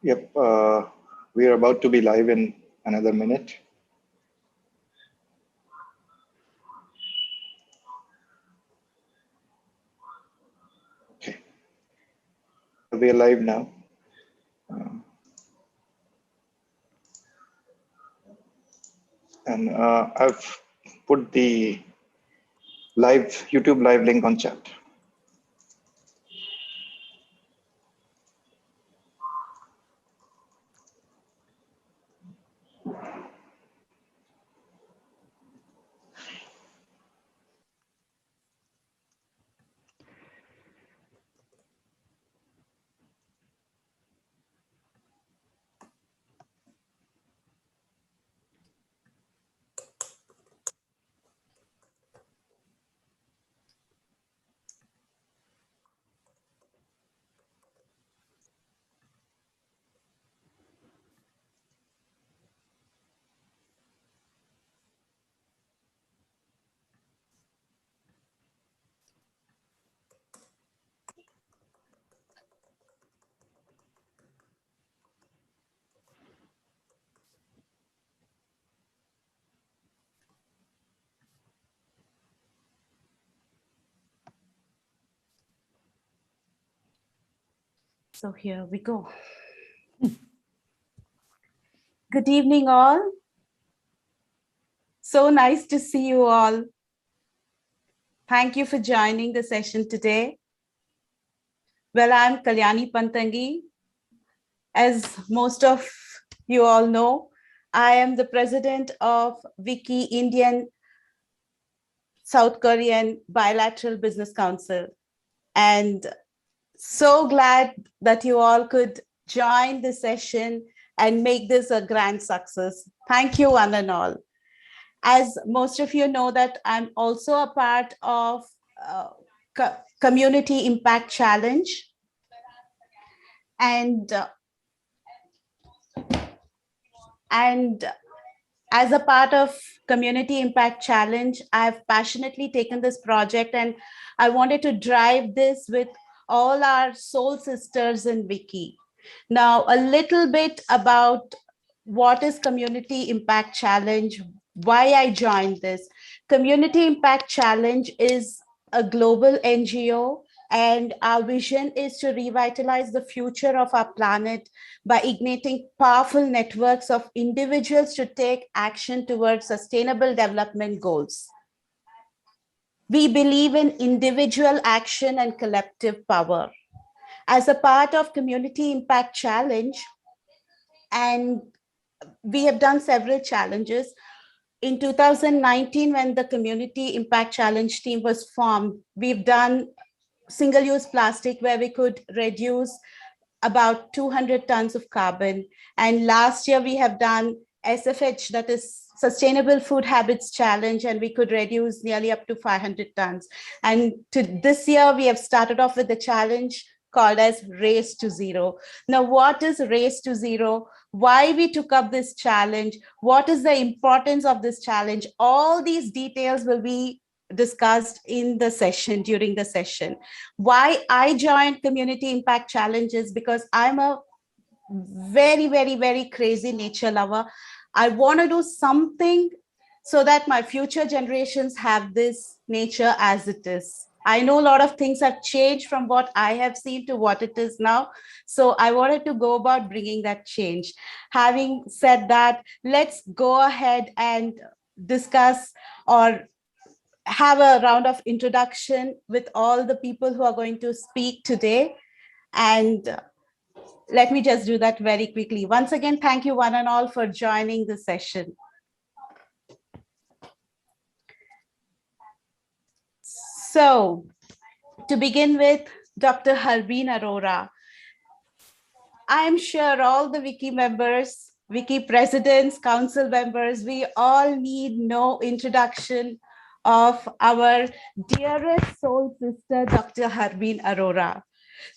Yep, we are about to be live in another minute. Okay, we are live now. And I've put the YouTube live link on chat. So here we go. Good evening, all. So nice to see you all. Thank you for joining the session today. Well, I'm Kalyani Pantangi. As most of you all know, I am the president of WICCI, Indian South Korean Bilateral Business Council. And so glad that you all could join the session and make this a grand success. Thank you, one and all. As most of you know that I'm also a part of Community Impact Challenge. And as a part of Community Impact Challenge, I've passionately taken this project and I wanted to drive this with all our soul sisters in WICCI. Now, a little bit about what is Community Impact Challenge, why I joined this. Community Impact Challenge is a global NGO, and our vision is to revitalize the future of our planet by igniting powerful networks of individuals to take action towards sustainable development goals. We believe in individual action and collective power. As a part of Community Impact Challenge, and we have done several challenges. In 2019, when the Community Impact Challenge team was formed, we've done single-use plastic where we could reduce about 200 tons of carbon. And last year we have done SFH, that is Sustainable Food Habits Challenge, and we could reduce nearly up to 500 tons. And this year we have started off with the challenge called as Race to Zero. Now, what is Race to Zero? Why we took up this challenge? What is the importance of this challenge? All these details will be discussed in the session, during the session. Why I joined Community Impact Challenges, because I'm a very, very, very crazy nature lover. I want to do something so that my future generations have this nature as it is. I know a lot of things have changed from what I have seen to what it is now. So I wanted to go about bringing that change. Having said that, let's go ahead and discuss or have a round of introduction with all the people who are going to speak today. And let me just do that very quickly. Once again, thank you one and all for joining the session. So to begin with, Dr. Harbeen Arora. I'm sure all the WICCI members, WICCI presidents, council members, we all need no introduction of our dearest soul sister, Dr. Harbeen Arora.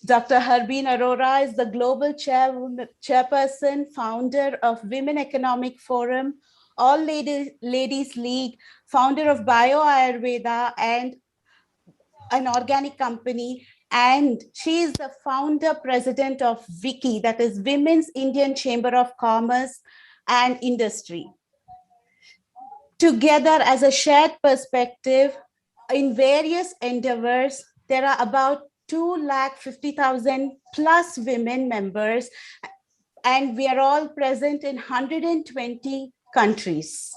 Dr. Harbeen Arora is the global chairperson, founder of Women Economic Forum, All Ladies League, founder of Bio Ayurveda and an organic company, And she is the founder president of WICCI, that is Women's Indian Chamber of Commerce and Industry. Together as a shared perspective in various endeavors, there are about 250,000 plus women members, and we are all present in 120 countries.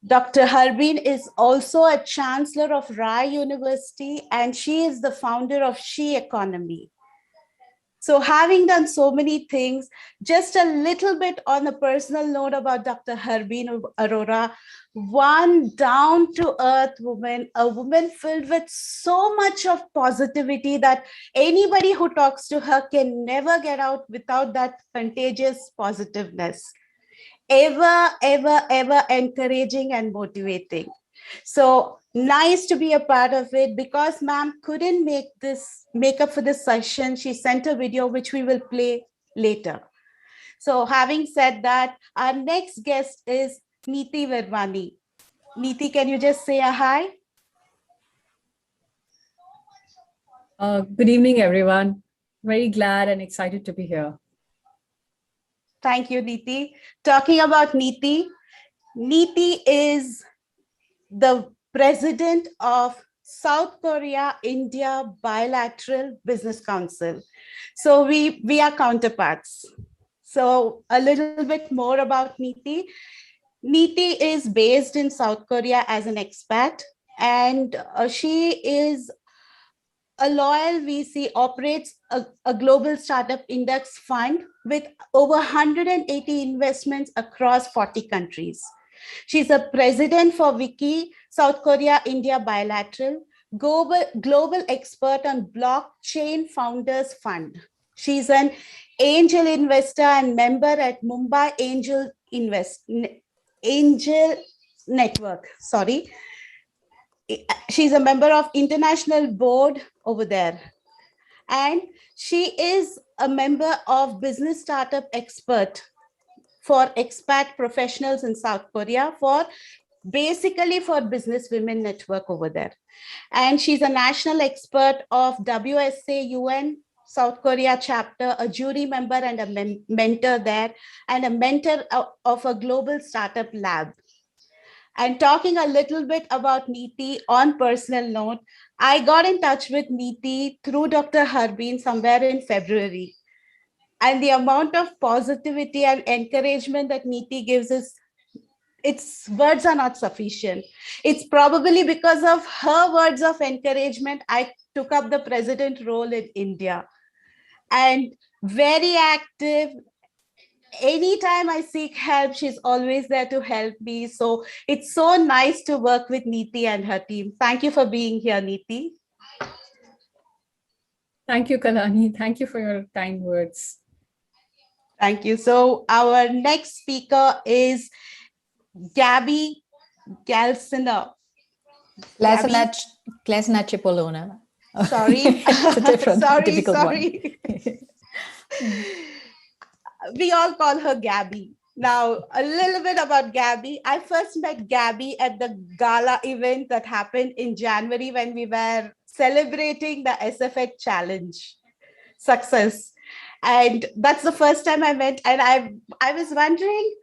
Dr. Harbeen is also a chancellor of Rai University, and she is the founder of She Economy. So having done so many things, just a little bit on a personal note about Dr. Harbeen Arora, one down-to-earth woman, a woman filled with so much of positivity that anybody who talks to her can never get out without that contagious positiveness. Ever encouraging and motivating. So nice to be a part of it. Because ma'am couldn't make up for this session, she sent a video which we will play later. So having said that, our next guest is Neeti Vermani. Neeti, can you just say a hi? Good evening, everyone. Very glad and excited to be here. Thank you, Neeti. Talking about Neeti, Neeti is the president of South Korea India Bilateral Business Council. So we are counterparts. So a little bit more about Neeti. Neeti is based in South Korea as an expat, and she is a loyal VC, operates a global startup index fund with over 180 investments across 40 countries. She's a president for WICCI, South Korea India Bilateral, global expert on blockchain founders fund. She's an angel investor and member at Mumbai Angel Network. Sorry. She's a member of international board over there. And she is a member of business startup expert for expat professionals in South Korea, basically for Business Women Network over there. And she's a national expert of WSA UN South Korea chapter, a jury member and a mentor there, and a mentor of a global startup lab. And talking a little bit about Neeti on personal note, I got in touch with Neeti through Dr. Harbeen somewhere in February. And the amount of positivity and encouragement that Neeti gives is, its words are not sufficient. It's probably because of her words of encouragement, I took up the president role in India. And very active. Anytime I seek help, she's always there to help me. So it's so nice to work with Neeti and her team. Thank you for being here, Neeti. Thank you, Kalani. Thank you for your kind words. Thank you. So our next speaker is Gabby Galsina. Klesna Chipolona. Sorry. It's a different, difficult one. We all call her Gabby. Now, a little bit about Gabby. I first met Gabby at the gala event that happened in January when we were celebrating the SFX challenge success. And that's the first time I met. And I was wondering,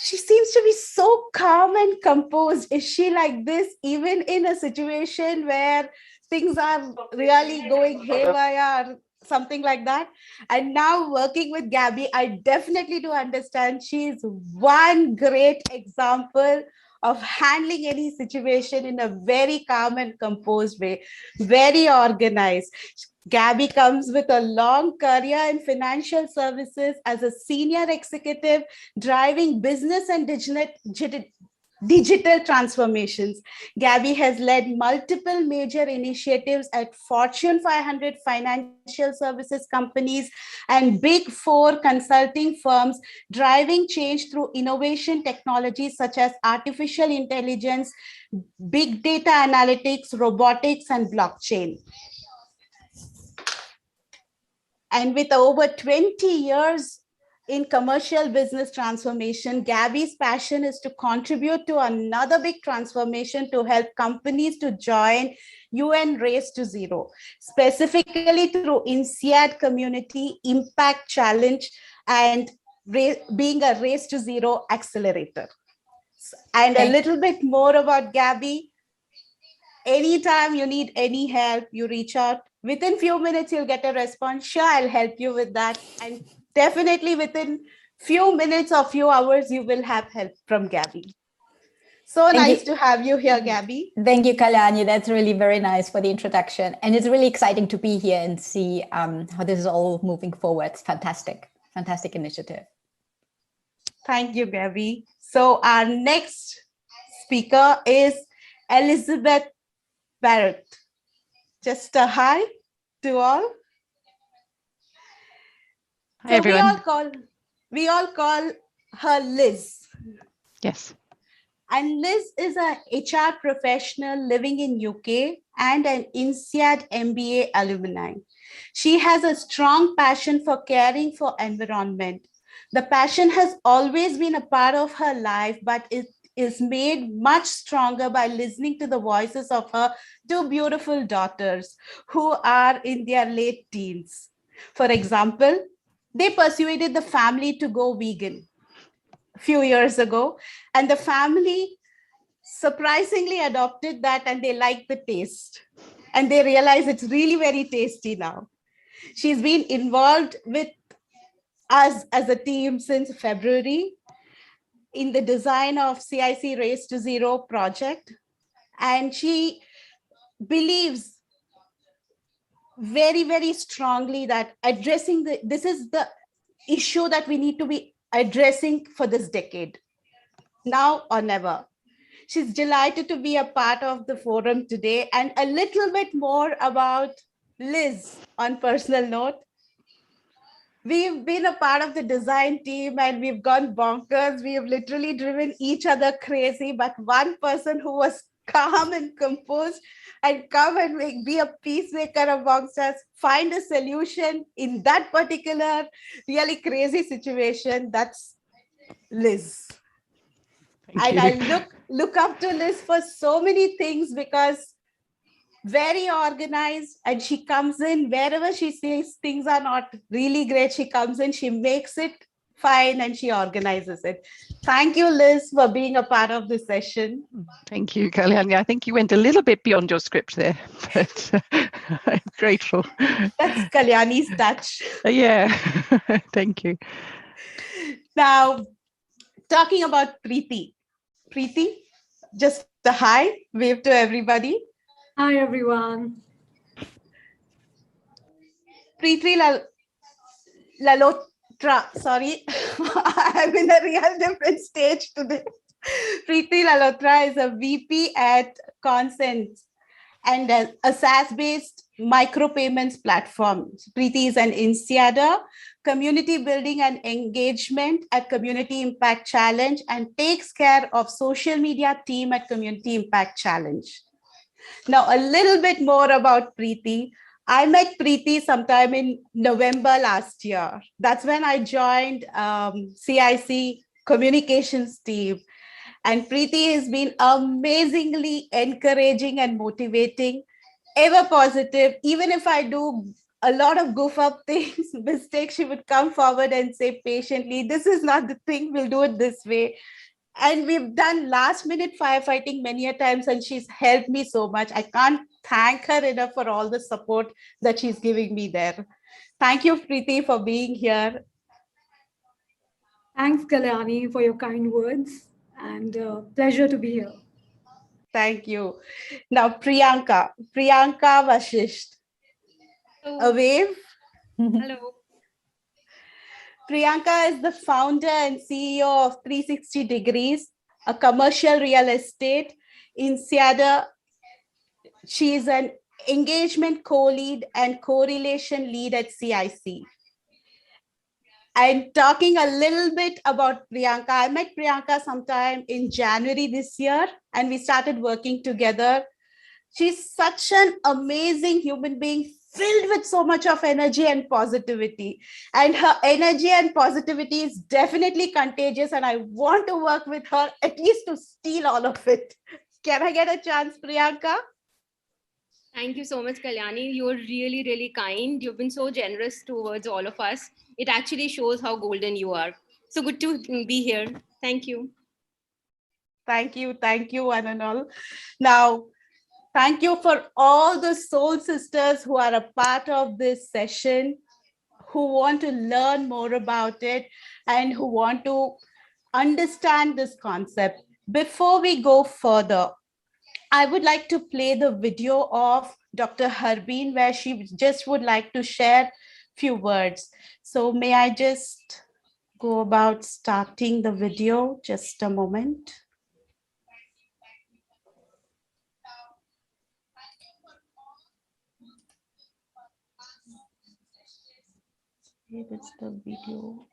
she seems to be so calm and composed. Is she like this even in a situation where things are really going haywire or something like that? And now working with Gabby, I definitely do understand she's one great example of handling any situation in a very calm and composed way, very organized. Gabby comes with a long career in financial services as a senior executive, driving business and digital transformations. Gabby has led multiple major initiatives at Fortune 500 financial services companies and Big Four consulting firms, driving change through innovation technologies such as artificial intelligence, big data analytics, robotics, and blockchain. And with over 20 years in commercial business transformation, Gabby's passion is to contribute to another big transformation to help companies to join UN Race to Zero, specifically through INSEAD Community Impact Challenge and being a Race to Zero accelerator. And a little bit more about Gabby. Anytime you need any help, you reach out. Within few minutes, you'll get a response. Sure, I'll help you with that. And definitely within few minutes or few hours, you will have help from Gabby. So nice to have you here, Gabby. Thank you, Kalyani. That's really very nice for the introduction. And it's really exciting to be here and see how this is all moving forward. It's fantastic. Fantastic initiative. Thank you, Gabby. So our next speaker is Elizabeth Barrett. Just a hi to all. Hi, everyone. We all call her Liz. Yes. And Liz is an HR professional living in UK and an INSEAD MBA alumni. She has a strong passion for caring for environment. The passion has always been a part of her life, but it is made much stronger by listening to the voices of her two beautiful daughters who are in their late teens. For example, they persuaded the family to go vegan a few years ago, and the family surprisingly adopted that, and they like the taste, and they realize it's really very tasty now. She's been involved with us as a team since February in the design of CIC-Race to Zero project. And she believes very, very strongly that addressing this is the issue that we need to be addressing for this decade, now or never. She's delighted to be a part of the forum today. And a little bit more about Liz on personal note. We've been a part of the design team and we've gone bonkers. We have literally driven each other crazy, but one person who was calm and composed and come and be a peacemaker amongst us, find a solution in that particular really crazy situation, that's Liz. And I look up to Liz for so many things because very organized, and she comes in wherever she sees things are not really great, she comes in, she makes it fine, and she organizes it. Thank you, Liz, for being a part of this session. Thank you, Kalyani. I think you went a little bit beyond your script there, but I'm grateful. That's Kalyani's touch. Yeah, thank you. Now, talking about Preeti. Preeti, just a hi, wave to everybody. Hi, everyone. Preeti Lalotra, sorry, I'm in a real different stage today. Preeti Lalotra is a VP at Consent and a SaaS-based micropayments platform. Preeti is an INSEADer, community building and engagement at Community Impact Challenge, and takes care of social media team at Community Impact Challenge. Now, a little bit more about Preeti. I met Preeti sometime in November last year. That's when I joined CIC communications team. And Preeti has been amazingly encouraging and motivating, ever positive. Even if I do a lot of goof up things, mistakes, she would come forward and say patiently, this is not the thing, we'll do it this way. And we've done last minute firefighting many a times, and she's helped me so much. I can't thank her enough for all the support that she's giving me there. Thank you, Preeti, for being here. Thanks, Kalyani, for your kind words, and pleasure to be here. Thank you. Now, Priyanka Vashisht. A wave. Hello. Priyanka is the founder and CEO of 360 Degrees, a commercial real estate INSEADer. She is an engagement co-lead and correlation lead at CIC. And talking a little bit about Priyanka, I met Priyanka sometime in January this year, and we started working together. She's such an amazing human being, filled with so much of energy and positivity. And her energy and positivity is definitely contagious. And I want to work with her at least to steal all of it. Can I get a chance, Priyanka? Thank you so much, Kalyani. You're really, really kind. You've been so generous towards all of us. It actually shows how golden you are. So good to be here. Thank you. Thank you, one and all. Now, thank you for all the soul sisters who are a part of this session, who want to learn more about it and who want to understand this concept. Before we go further, I would like to play the video of Dr. Harbeen, where she just would like to share few words. So may I just go about starting the video? Just a moment. Here is the video.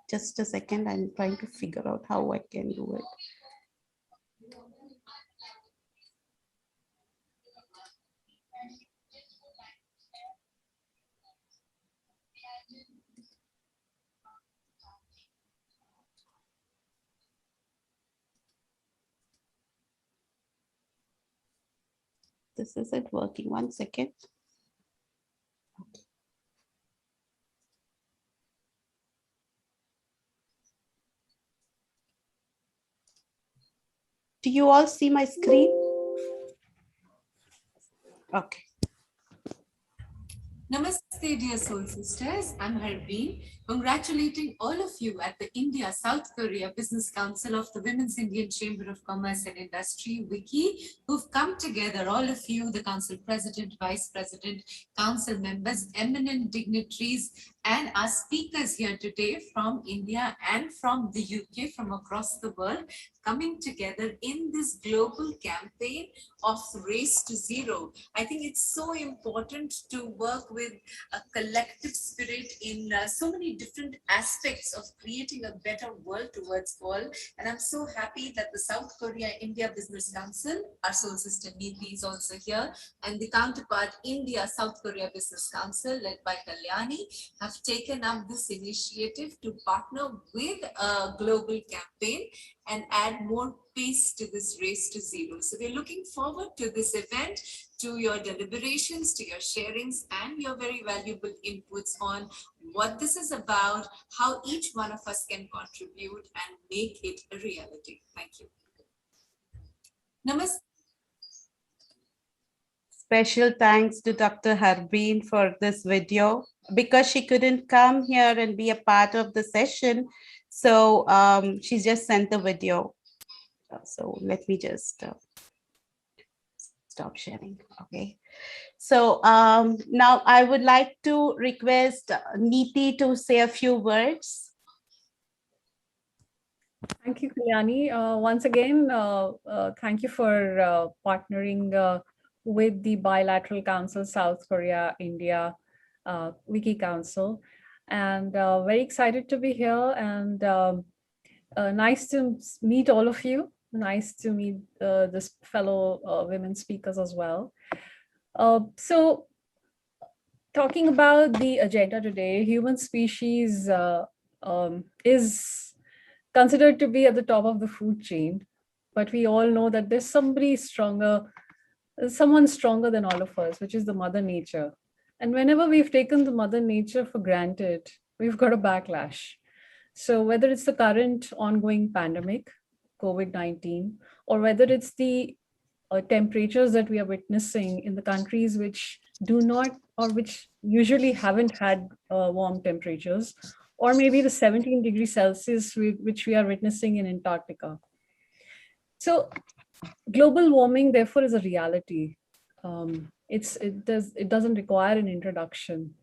Just a second, I'm trying to figure out how I can do it. This isn't working. 1 second. Do you all see my screen? Okay. Namaste, dear soul sisters. I'm Harbeen, congratulating all of you at the India-South Korea Business Council of the Women's Indian Chamber of Commerce and Industry, WICCI, who've come together, all of you, the council president, vice president, council members, eminent dignitaries, and our speakers here today from India and from the UK, from across the world, coming together in this global campaign of Race to Zero. I think it's so important to work with a collective spirit in so many different aspects of creating a better world towards all. And I'm so happy that the South Korea India Business Council, our soul sister Neeti is also here, and the counterpart India South Korea Business Council led by Kalyani have taken up this initiative to partner with a global campaign and add more pace to this Race to Zero. So we're looking forward to this event, to your deliberations, to your sharings, and your very valuable inputs on what this is about, how each one of us can contribute and make it a reality. Thank you. Namaste. Special thanks to Dr. Harbeen for this video, because she couldn't come here and be a part of the session. So she just sent the video. So let me just stop sharing. Okay. So now I would like to request Neeti to say a few words. Thank you, Kalyani. Once again, thank you for partnering with the Bilateral Council, South Korea, India, WICCI Council. And very excited to be here, and nice to meet all of you. Nice to meet this fellow women speakers as well. So talking about the agenda today, human species is considered to be at the top of the food chain, but we all know that there's somebody stronger, someone stronger than all of us, which is the Mother Nature. And whenever we've taken the Mother Nature for granted, we've got a backlash. So whether it's the current ongoing pandemic, COVID-19, or whether it's the temperatures that we are witnessing in the countries which do not, or which usually haven't had warm temperatures, or maybe the 17 degrees Celsius which we are witnessing in Antarctica. So global warming, therefore, is a reality. It doesn't require an introduction.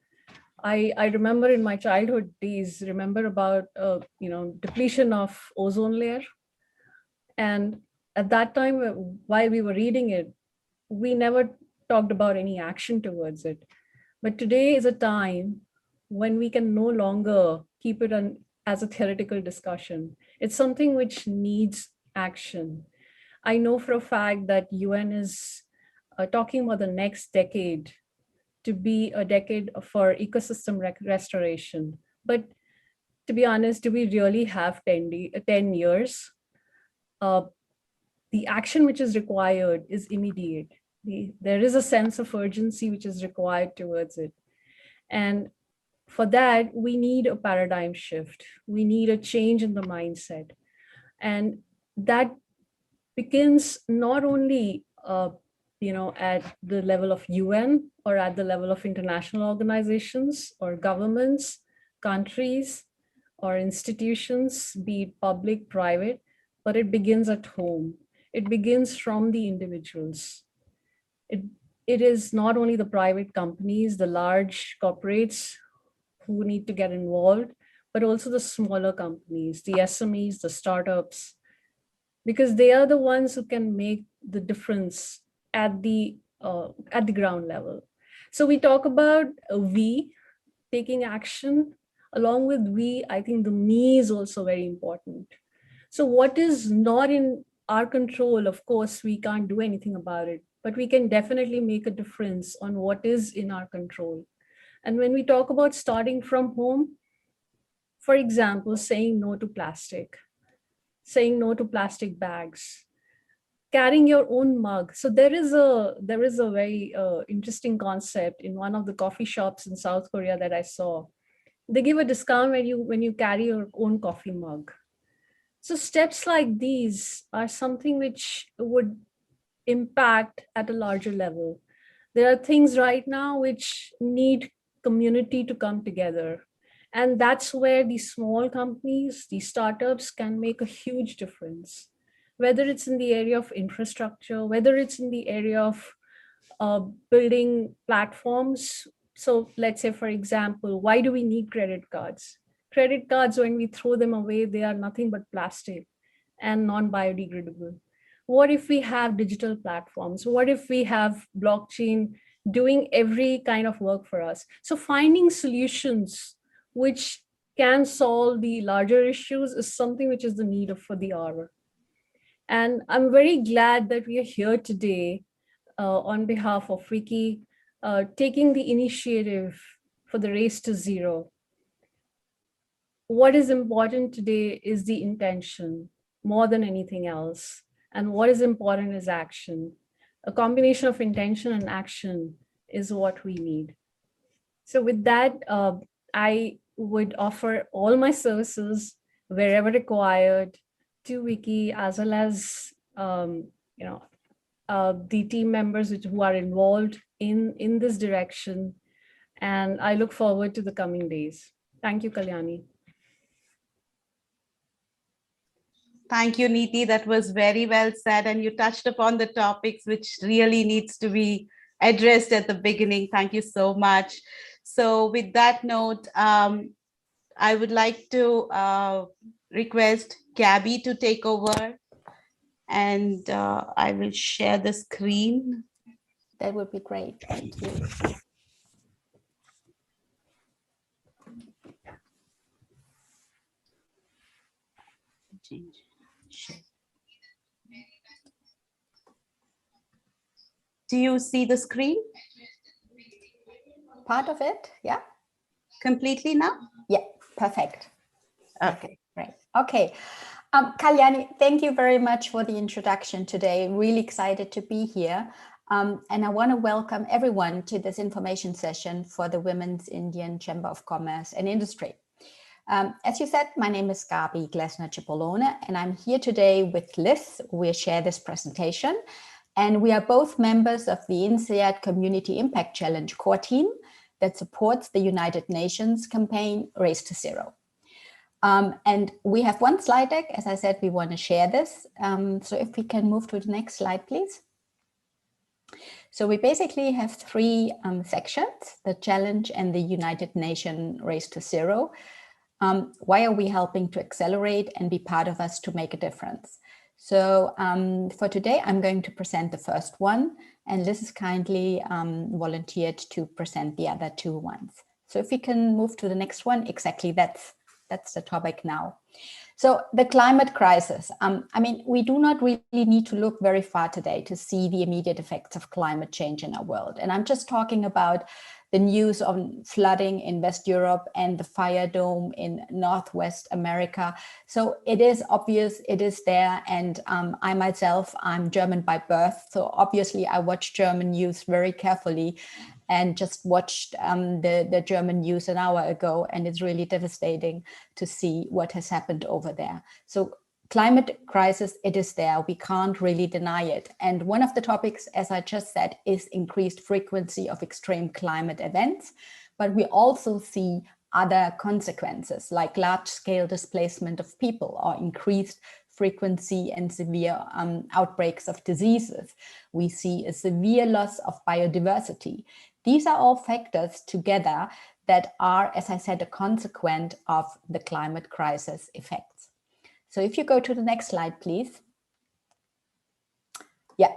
I remember in my childhood days, about depletion of ozone layer. And at that time, while we were reading it, we never talked about any action towards it. But today is a time when we can no longer keep it as a theoretical discussion. It's something which needs action. I know for a fact that UN is talking about the next decade to be a decade for ecosystem restoration. But to be honest, do we really have 10 years? The action which is required is immediate. There is a sense of urgency which is required towards it. And for that, we need a paradigm shift. We need a change in the mindset. And that begins not only at the level of UN or at the level of international organizations or governments, countries, or institutions, be it public, private, but it begins at home. It begins from the individuals. It is not only the private companies, the large corporates who need to get involved, but also the smaller companies, the SMEs, the startups, because they are the ones who can make the difference at the ground level. So we talk about we taking action. Along with we, I think the me is also very important. So what is not in our control, of course, we can't do anything about it, but we can definitely make a difference on what is in our control. And when we talk about starting from home, for example, saying no to plastic, saying no to plastic bags, carrying your own mug. So there is a very interesting concept in one of the coffee shops in South Korea that I saw. They give a discount when you carry your own coffee mug. So steps like these are something which would impact at a larger level. There are things right now which need community to come together. And that's where these small companies, these startups can make a huge difference. Whether it's in the area of infrastructure, whether it's in the area of building platforms. So let's say, for example, why do we need credit cards? Credit cards, when we throw them away, they are nothing but plastic and non-biodegradable. What if we have digital platforms? What if we have blockchain doing every kind of work for us? So finding solutions which can solve the larger issues is something which is the need for the hour. And I'm very glad that we are here today on behalf of WICCI, taking the initiative for the Race to Zero. What is important today is the intention more than anything else. And what is important is action. A combination of intention and action is what we need. So with that, I would offer all my services wherever required to WICCI, as well as the team members who are involved in this direction. And I look forward to the coming days. Thank you, Kalyani. Thank you, Neeti. That was very well said. And you touched upon the topics which really needs to be addressed at the beginning. Thank you so much. So with that note, I would like to request Gabby to take over, and I will share the screen. That would be great. Thank you. Do you see the screen? Part of it, yeah. Completely now? Yeah, perfect. Okay, right. Okay. Kalyani, thank you very much for the introduction today. Really excited to be here. And I want to welcome everyone to this information session for the Women's Indian Chamber of Commerce and Industry. As you said, my name is Gabi Glesner-Cipollone, and I'm here today with Liz. We'll share this presentation. And we are both members of the INSEAD Community Impact Challenge core team that supports the United Nations campaign Race to Zero. And we have one slide deck. As I said, we want to share this. So if we can move to the next slide, please. So we basically have three sections, the challenge and the United Nations Race to Zero. Why are we helping to accelerate and be part of us to make a difference? So for today, I'm going to present the first one, and Liz is kindly volunteered to present the other two ones. So if we can move to the next one, exactly that's the topic now. So the climate crisis, I mean, we do not really need to look very far today to see the immediate effects of climate change in our world. And I'm just talking about the news on flooding in West Europe and the fire dome in Northwest America. So it is obvious, it is there. And I myself, I'm German by birth. So obviously I watch German news very carefully, and just watched the German news an hour ago, and it's really devastating to see what has happened over there. So climate crisis, it is there. We can't really deny it. And one of the topics, as I just said, is increased frequency of extreme climate events. But we also see other consequences like large-scale displacement of people or increased frequency and severe outbreaks of diseases. We see a severe loss of biodiversity. These are all factors together that are, as I said, a consequence of the climate crisis effects. So if you go to the next slide, please. Yeah.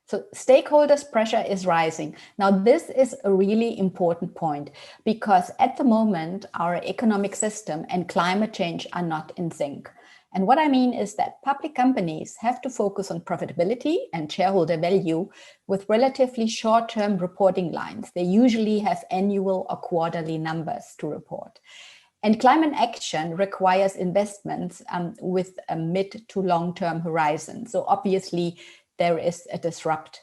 So stakeholders' pressure is rising. Now, this is a really important point because at the moment, our economic system and climate change are not in sync. And what I mean is that public companies have to focus on profitability and shareholder value with relatively short-term reporting lines. They usually have annual or quarterly numbers to report. And climate action requires investments with a mid to long-term horizon. So obviously there is a disrupt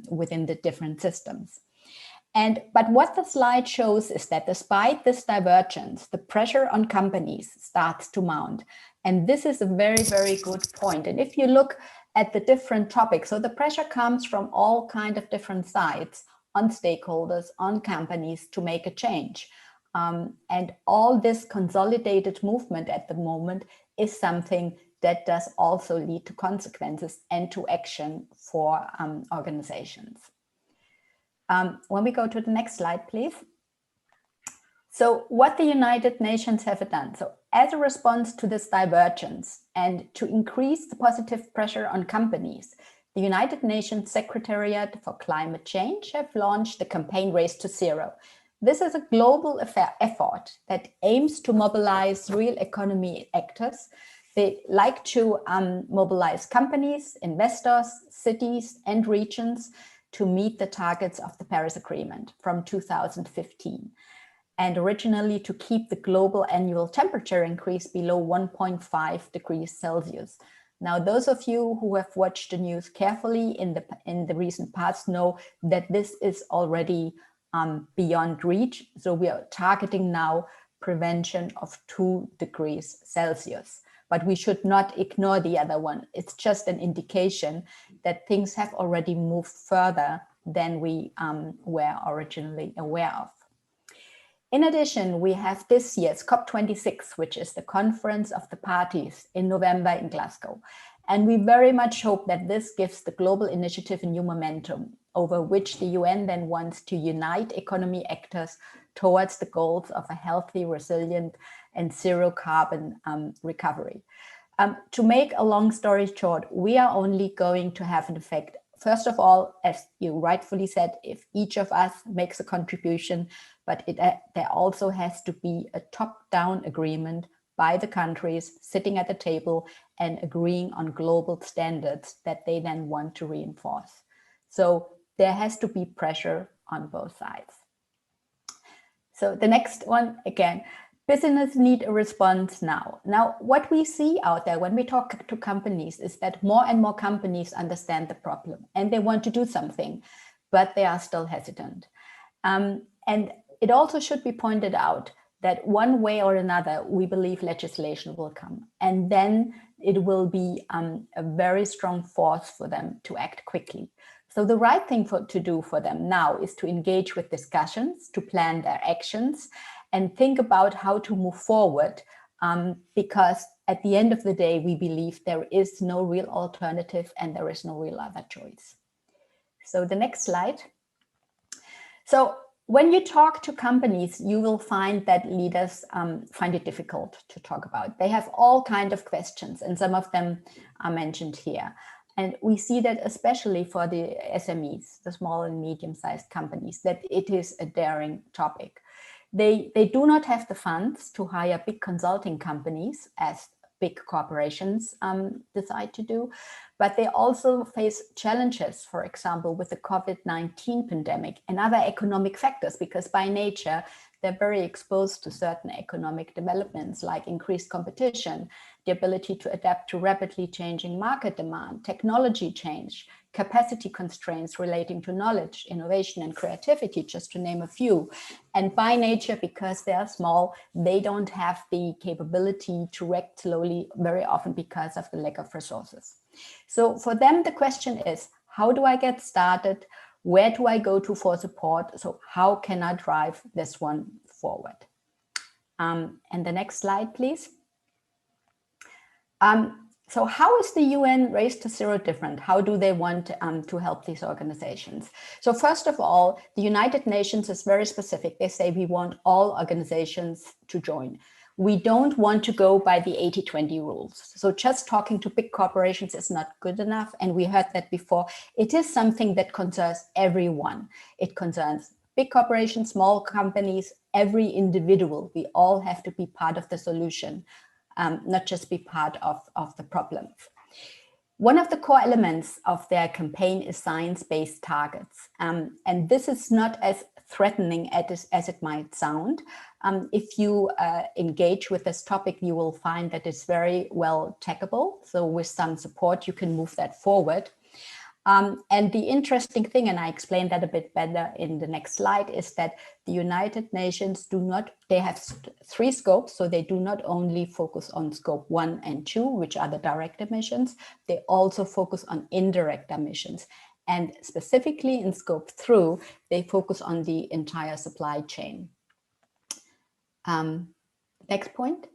within the different systems. But what the slide shows is that despite this divergence, the pressure on companies starts to mount. And this is a very, very good point. And if you look at the different topics, so the pressure comes from all kinds of different sides on stakeholders, on companies to make a change. And all this consolidated movement at the moment is something that does also lead to consequences and to action for organizations. When we go to the next slide, please. So what the United Nations have done. So as a response to this divergence and to increase the positive pressure on companies, the United Nations Secretariat for Climate Change have launched the campaign Race to Zero. This is a global effort that aims to mobilize real economy actors. They like to mobilize companies, investors, cities, and regions to meet the targets of the Paris Agreement from 2015. And originally to keep the global annual temperature increase below 1.5 degrees Celsius. Now, those of you who have watched the news carefully in the recent past know that this is already beyond reach. So we are targeting now prevention of 2 degrees Celsius. But we should not ignore the other one. It's just an indication that things have already moved further than we were originally aware of. In addition, we have this year's COP26, which is the Conference of the Parties in November in Glasgow. And we very much hope that this gives the global initiative a new momentum over which the UN then wants to unite economy actors towards the goals of a healthy, resilient, and zero carbon recovery. To make a long story short, we are only going to have an effect. First of all, as you rightfully said, if each of us makes a contribution, but there also has to be a top-down agreement by the countries sitting at the table and agreeing on global standards that they then want to reinforce. So there has to be pressure on both sides. So the next one, again, business need a response now. Now, what we see out there when we talk to companies is that more and more companies understand the problem and they want to do something, but they are still hesitant. And it also should be pointed out that one way or another, we believe legislation will come. And then it will be a very strong force for them to act quickly. So the right thing to do for them now is to engage with discussions, to plan their actions, and think about how to move forward, because at the end of the day, we believe there is no real alternative and there is no real other choice. So the next slide. So when you talk to companies, you will find that leaders find it difficult to talk about. They have all kinds of questions, and some of them are mentioned here. And we see that especially for the SMEs, the small and medium-sized companies, that it is a daring topic. They do not have the funds to hire big consulting companies as big corporations decide to do. But they also face challenges, for example, with the COVID-19 pandemic and other economic factors, because by nature, they're very exposed to certain economic developments like increased competition, the ability to adapt to rapidly changing market demand, technology change, capacity constraints relating to knowledge, innovation, and creativity, just to name a few. And by nature, because they are small, they don't have the capability to react slowly, very often because of the lack of resources. So for them, the question is, how do I get started? Where do I go to for support? So how can I drive this one forward? And the next slide, please. So how is the UN Race to Zero different? How do they want to help these organizations? So first of all, the United Nations is very specific. They say we want all organizations to join. We don't want to go by the 80-20 rules. So just talking to big corporations is not good enough. And we heard that before. It is something that concerns everyone. It concerns big corporations, small companies, every individual. We all have to be part of the solution, not just be part of the problem. One of the core elements of their campaign is science-based targets. And this is not as threatening as it might sound. If you engage with this topic, you will find that it's very well tackleable. So with some support, you can move that forward. And the interesting thing, and I explained that a bit better in the next slide, is that the United Nations they have 3 scopes. So they do not only focus on scope 1 and 2, which are the direct emissions, they also focus on indirect emissions. And specifically in scope 3, they focus on the entire supply chain. Next point.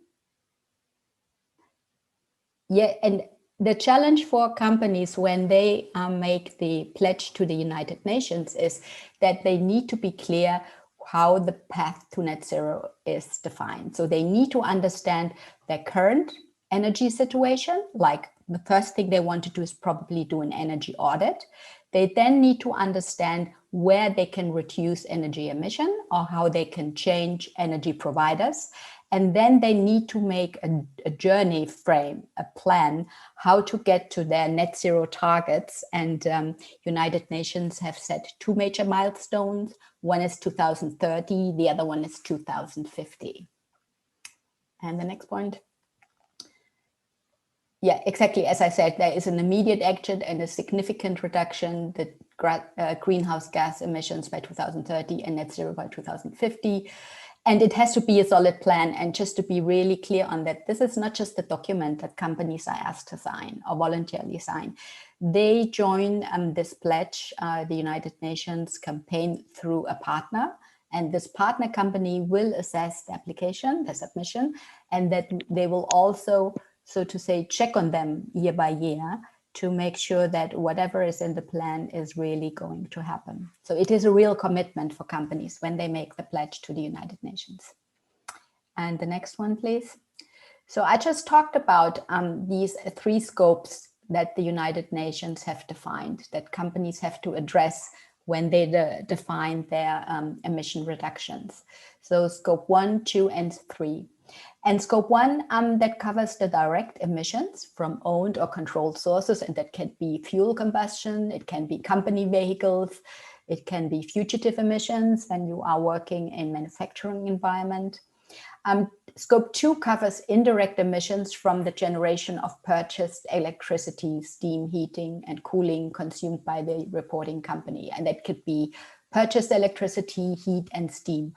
Yeah, and the challenge for companies when they make the pledge to the United Nations is that they need to be clear how the path to net zero is defined. So they need to understand their current energy situation. Like the first thing they want to do is probably do an energy audit. They then need to understand where they can reduce energy emission or how they can change energy providers. And then they need to make a journey frame, a plan, how to get to their net zero targets. And United Nations have set 2 major milestones. One is 2030, the other one is 2050. And the next point. Yeah, exactly. As I said, there is an immediate action and a significant reduction, the greenhouse gas emissions by 2030 and net zero by 2050. And it has to be a solid plan. And just to be really clear on that, this is not just a document that companies are asked to sign or voluntarily sign. They join this pledge, the United Nations campaign, through a partner. And this partner company will assess the application, the submission, and that they will also, so to say, check on them year by year to make sure that whatever is in the plan is really going to happen. So it is a real commitment for companies when they make the pledge to the United Nations. And the next one, please. So I just talked about these 3 scopes that the United Nations have defined, that companies have to address when they define their emission reductions. So scope 1, 2, and 3. And scope 1, that covers the direct emissions from owned or controlled sources, and that can be fuel combustion, it can be company vehicles, it can be fugitive emissions when you are working in manufacturing environment. Scope 2 covers indirect emissions from the generation of purchased electricity, steam, heating, and cooling consumed by the reporting company. And that could be purchased electricity, heat, and steam.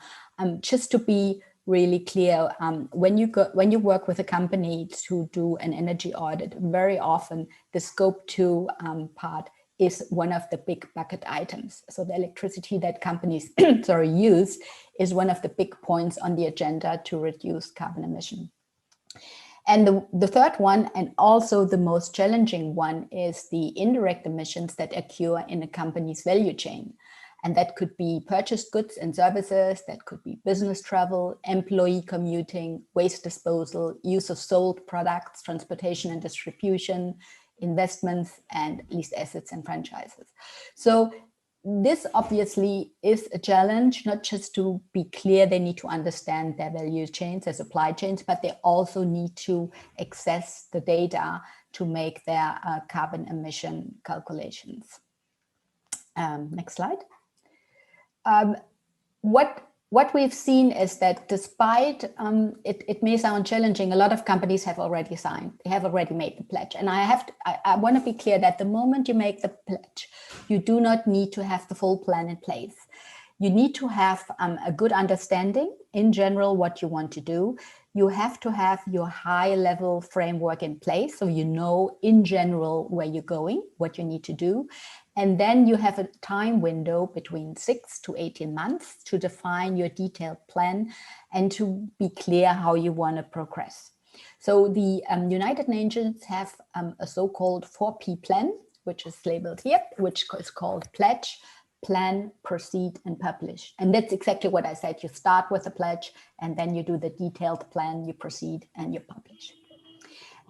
Just to be really clear, when you work with a company to do an energy audit, very often the scope 2 part is one of the big bucket items. So the electricity that companies use is one of the big points on the agenda to reduce carbon emission. And the third one, and also the most challenging one, is the indirect emissions that occur in a company's value chain. And that could be purchased goods and services, that could be business travel, employee commuting, waste disposal, use of sold products, transportation and distribution, investments, and leased assets and franchises. So this obviously is a challenge, not just to be clear, they need to understand their value chains, their supply chains, but they also need to access the data to make their carbon emission calculations. Next slide. What we've seen is that despite it may sound challenging, a lot of companies have already signed. They have already made the pledge. And I want to be clear that the moment you make the pledge, you do not need to have the full plan in place. You need to have a good understanding in general what you want to do. You have to have your high level framework in place, so you know in general where you're going, what you need to do. And then you have a time window between 6 to 18 months to define your detailed plan and to be clear how you want to progress. So the United Nations have a so-called 4P plan, which is labeled here, which is called Pledge, Plan, Proceed, and Publish. And that's exactly what I said. You start with a pledge, and then you do the detailed plan, you proceed, and you publish.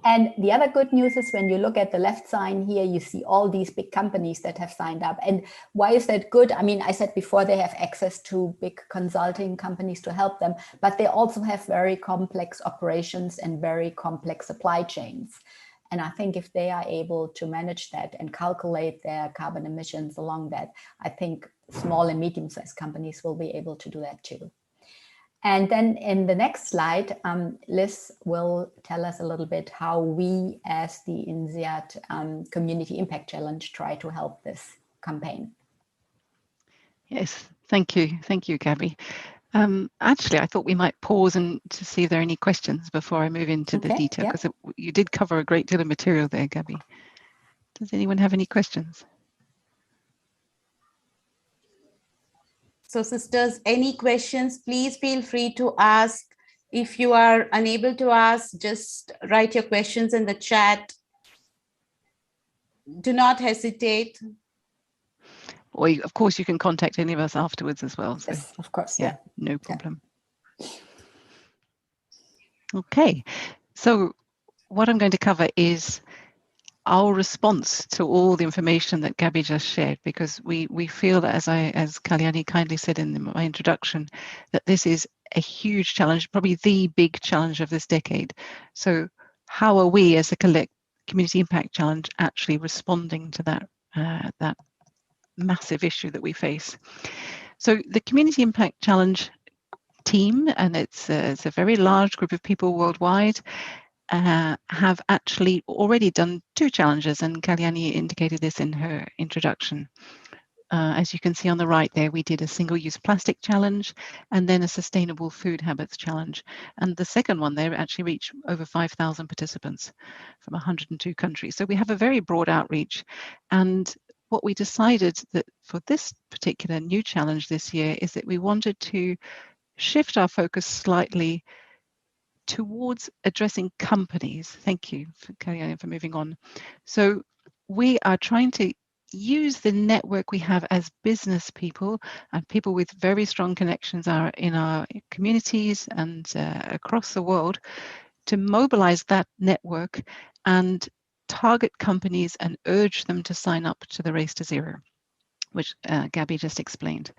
And the other good news is when you look at the left sign here, you see all these big companies that have signed up. And why is that good? I mean, I said before, they have access to big consulting companies to help them, but they also have very complex operations and very complex supply chains. And I think if they are able to manage that and calculate their carbon emissions along that, I think small and medium-sized companies will be able to do that too. And then in the next slide, Liz will tell us a little bit how we as the INSEAD Community Impact Challenge try to help this campaign. Yes, thank you. Thank you, Gabby. Actually, I thought we might pause and to see if there are any questions before I move into the detail, because you did cover a great deal of material there, Gabby. Does anyone have any questions? So sisters, any questions, please feel free to ask. If you are unable to ask, just write your questions in the chat. Do not hesitate. Or of course, you can contact any of us afterwards as well. So, yes, of course. Yeah, no problem. Yeah. Okay, so what I'm going to cover is our response to all the information that Gabby just shared, because we feel that, as Kalyani kindly said in my introduction, that this is a huge challenge, probably the big challenge of this decade. So how are we as a community impact challenge actually responding to that massive issue that we face? So the community impact challenge team, and it's a very large group of people worldwide, have actually already done 2 challenges, and Kalyani indicated this in her introduction. As you can see on the right there, we did a single-use plastic challenge and then a sustainable food habits challenge. And the second one there actually reached over 5,000 participants from 102 countries. So we have a very broad outreach. And what we decided that for this particular new challenge this year is that we wanted to shift our focus slightly towards addressing companies. Thank you, Kalyani, for moving on. So we are trying to use the network we have as business people and people with very strong connections in our communities and across the world to mobilize that network and target companies and urge them to sign up to the Race to Zero, which Gabby just explained.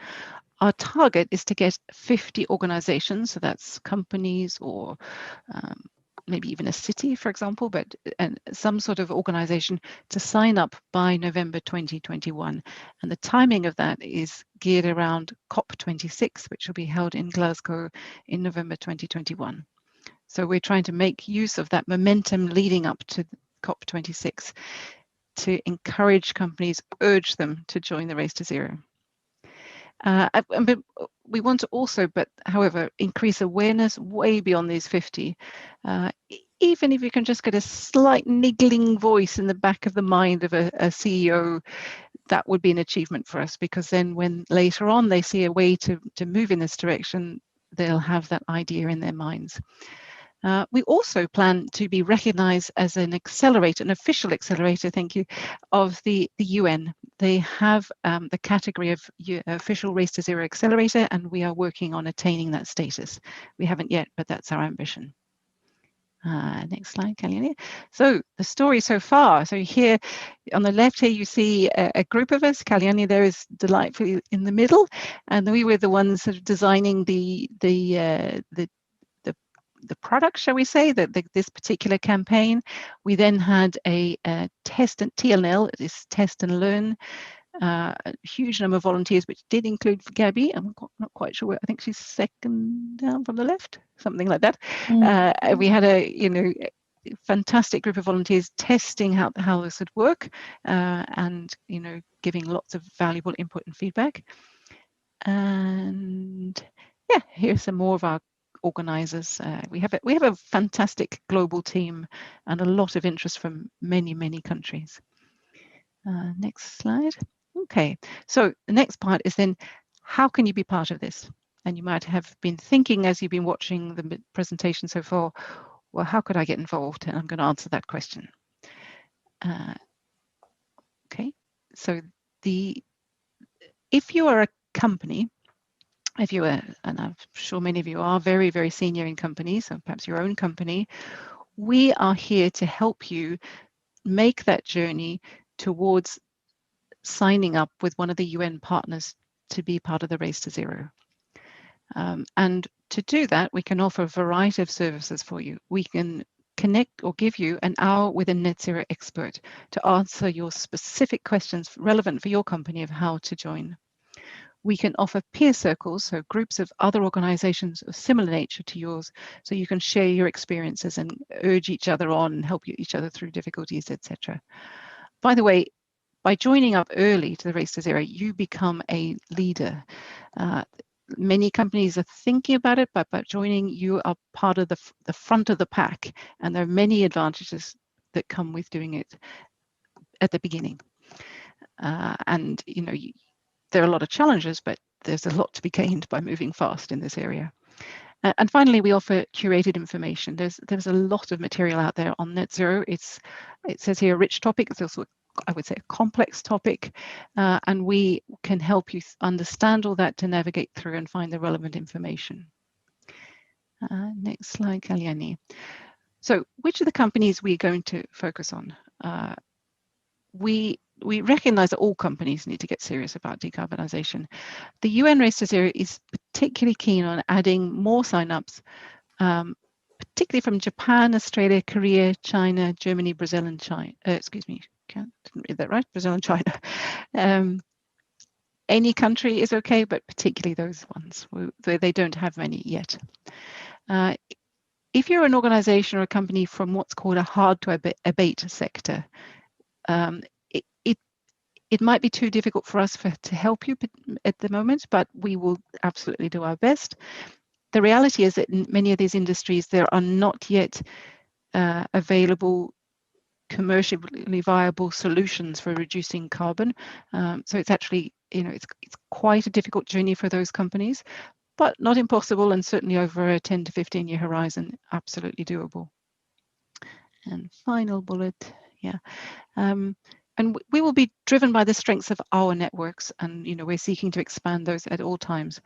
Our target is to get 50 organizations, so that's companies or maybe even a city, for example, but some sort of organization to sign up by November 2021. And the timing of that is geared around COP26, which will be held in Glasgow in November 2021. So we're trying to make use of that momentum leading up to COP26 to encourage companies, urge them to join the Race to Zero. But we want to also, however, increase awareness way beyond these 50. Even if you can just get a slight niggling voice in the back of the mind of a CEO, that would be an achievement for us, because then when later on they see a way to move in this direction, they'll have that idea in their minds. We also plan to be recognized as an accelerator, an official accelerator, thank you, of the UN. They have the category of official Race to Zero accelerator, and we are working on attaining that status. We haven't yet, but that's our ambition. Next slide, Kalyani. So the story so far. So here on the left here, you see a group of us. Kalyani there is delightfully in the middle, and we were the ones sort of designing the product, shall we say, this particular campaign. We then had a test and TLL, this test and learn. A huge number of volunteers, which did include Gabby. I'm not quite sure. I think she's second down from the left, something like that. We had a fantastic group of volunteers testing how this would work, and giving lots of valuable input and feedback. And yeah, here's some more of our organizers. We have a fantastic global team and a lot of interest from many countries. Next slide. Okay, so the next part is then, how can you be part of this? And you might have been thinking as you've been watching the presentation so far, well, how could I get involved? And I'm going to answer that question. Okay, so if you are a company, if you are, and I'm sure many of you are very senior in companies, so perhaps your own company, we are here to help you make that journey towards signing up with one of the UN partners to be part of the Race to Zero. And to do that, we can offer a variety of services for you. We can connect or give you an hour with a net zero expert to answer your specific questions relevant for your company of how to join. We can offer peer circles, so groups of other organizations of similar nature to yours, so you can share your experiences and urge each other on and help each other through difficulties, etc. By the way, by joining up early to the Race to Zero, you become a leader. Many companies are thinking about it, but by joining, you are part of the front of the pack, and there are many advantages that come with doing it at the beginning. And there are a lot of challenges, but there's a lot to be gained by moving fast in this area. And finally, we offer curated information. There's a lot of material out there on net zero. It says here a rich topic. It's also, I would say, a complex topic, and we can help you understand all that to navigate through and find the relevant information. Next slide, Kalyani. So which of the companies we're going to focus on? We recognize that all companies need to get serious about decarbonisation. The UN Race to Zero is particularly keen on adding more sign-ups, particularly from Japan, Australia, Korea, China, Germany, Brazil, and China. Excuse me, didn't read that right. Brazil and China. Any country is okay, but particularly those ones where they don't have many yet. If you're an organisation or a company from what's called a hard to abate sector, it might be too difficult for us to help you at the moment, but we will absolutely do our best. The reality is that in many of these industries, there are not yet available commercially viable solutions for reducing carbon. So it's actually, it's quite a difficult journey for those companies, but not impossible, and certainly over a 10 to 15 year horizon, absolutely doable. And final bullet, yeah. And we will be driven by the strengths of our networks, and we're seeking to expand those at all times.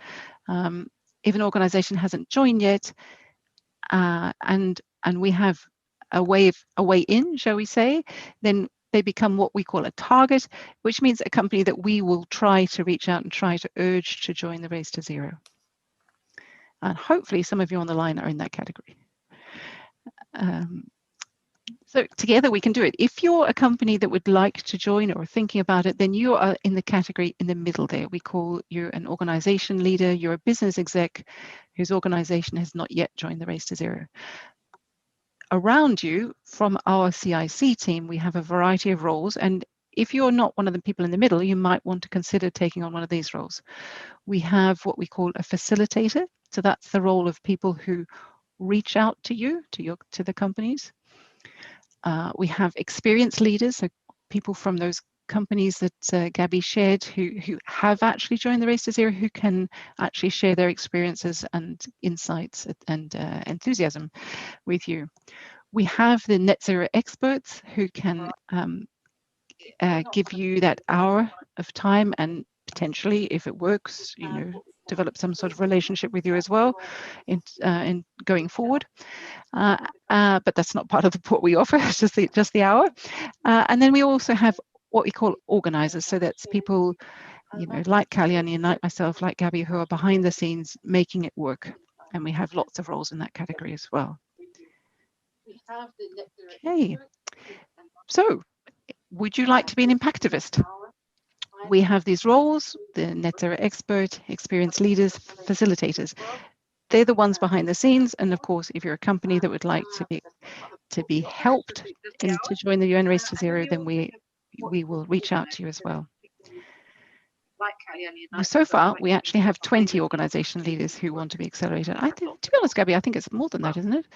If an organization hasn't joined yet, and we have a way in, shall we say, then they become what we call a target, which means a company that we will try to reach out and try to urge to join the Race to Zero. And hopefully some of you on the line are in that category. So together we can do it. If you're a company that would like to join or thinking about it, then you are in the category in the middle there. We call you an organization leader. You're a business exec whose organization has not yet joined the Race to Zero. Around you, from our CIC team, we have a variety of roles. And if you're not one of the people in the middle, you might want to consider taking on one of these roles. We have what we call a facilitator. So that's the role of people who reach out to you, to the companies. We have experienced leaders, so people from those companies that Gabby shared who have actually joined the Race to Zero, who can actually share their experiences and insights and enthusiasm with you. We have the net zero experts who can give you that hour of time, and potentially, if it works, develop some sort of relationship with you as well in going forward. But that's not part of what we offer. It's just the hour. And then we also have what we call organizers. So that's people, like Kalyani and like myself, like Gabby, who are behind the scenes making it work. And we have lots of roles in that category as well. Okay. So would you like to be an impactivist? We have these roles: the net zero expert, experienced leaders, facilitators. They're the ones behind the scenes. And of course, if you're a company that would like to be helped and to join the UN Race to Zero, then we will reach out to you as well. So far, we actually have 20 organization leaders who want to be accelerated. I think, to be honest, Gabby, I think it's more than that, isn't it?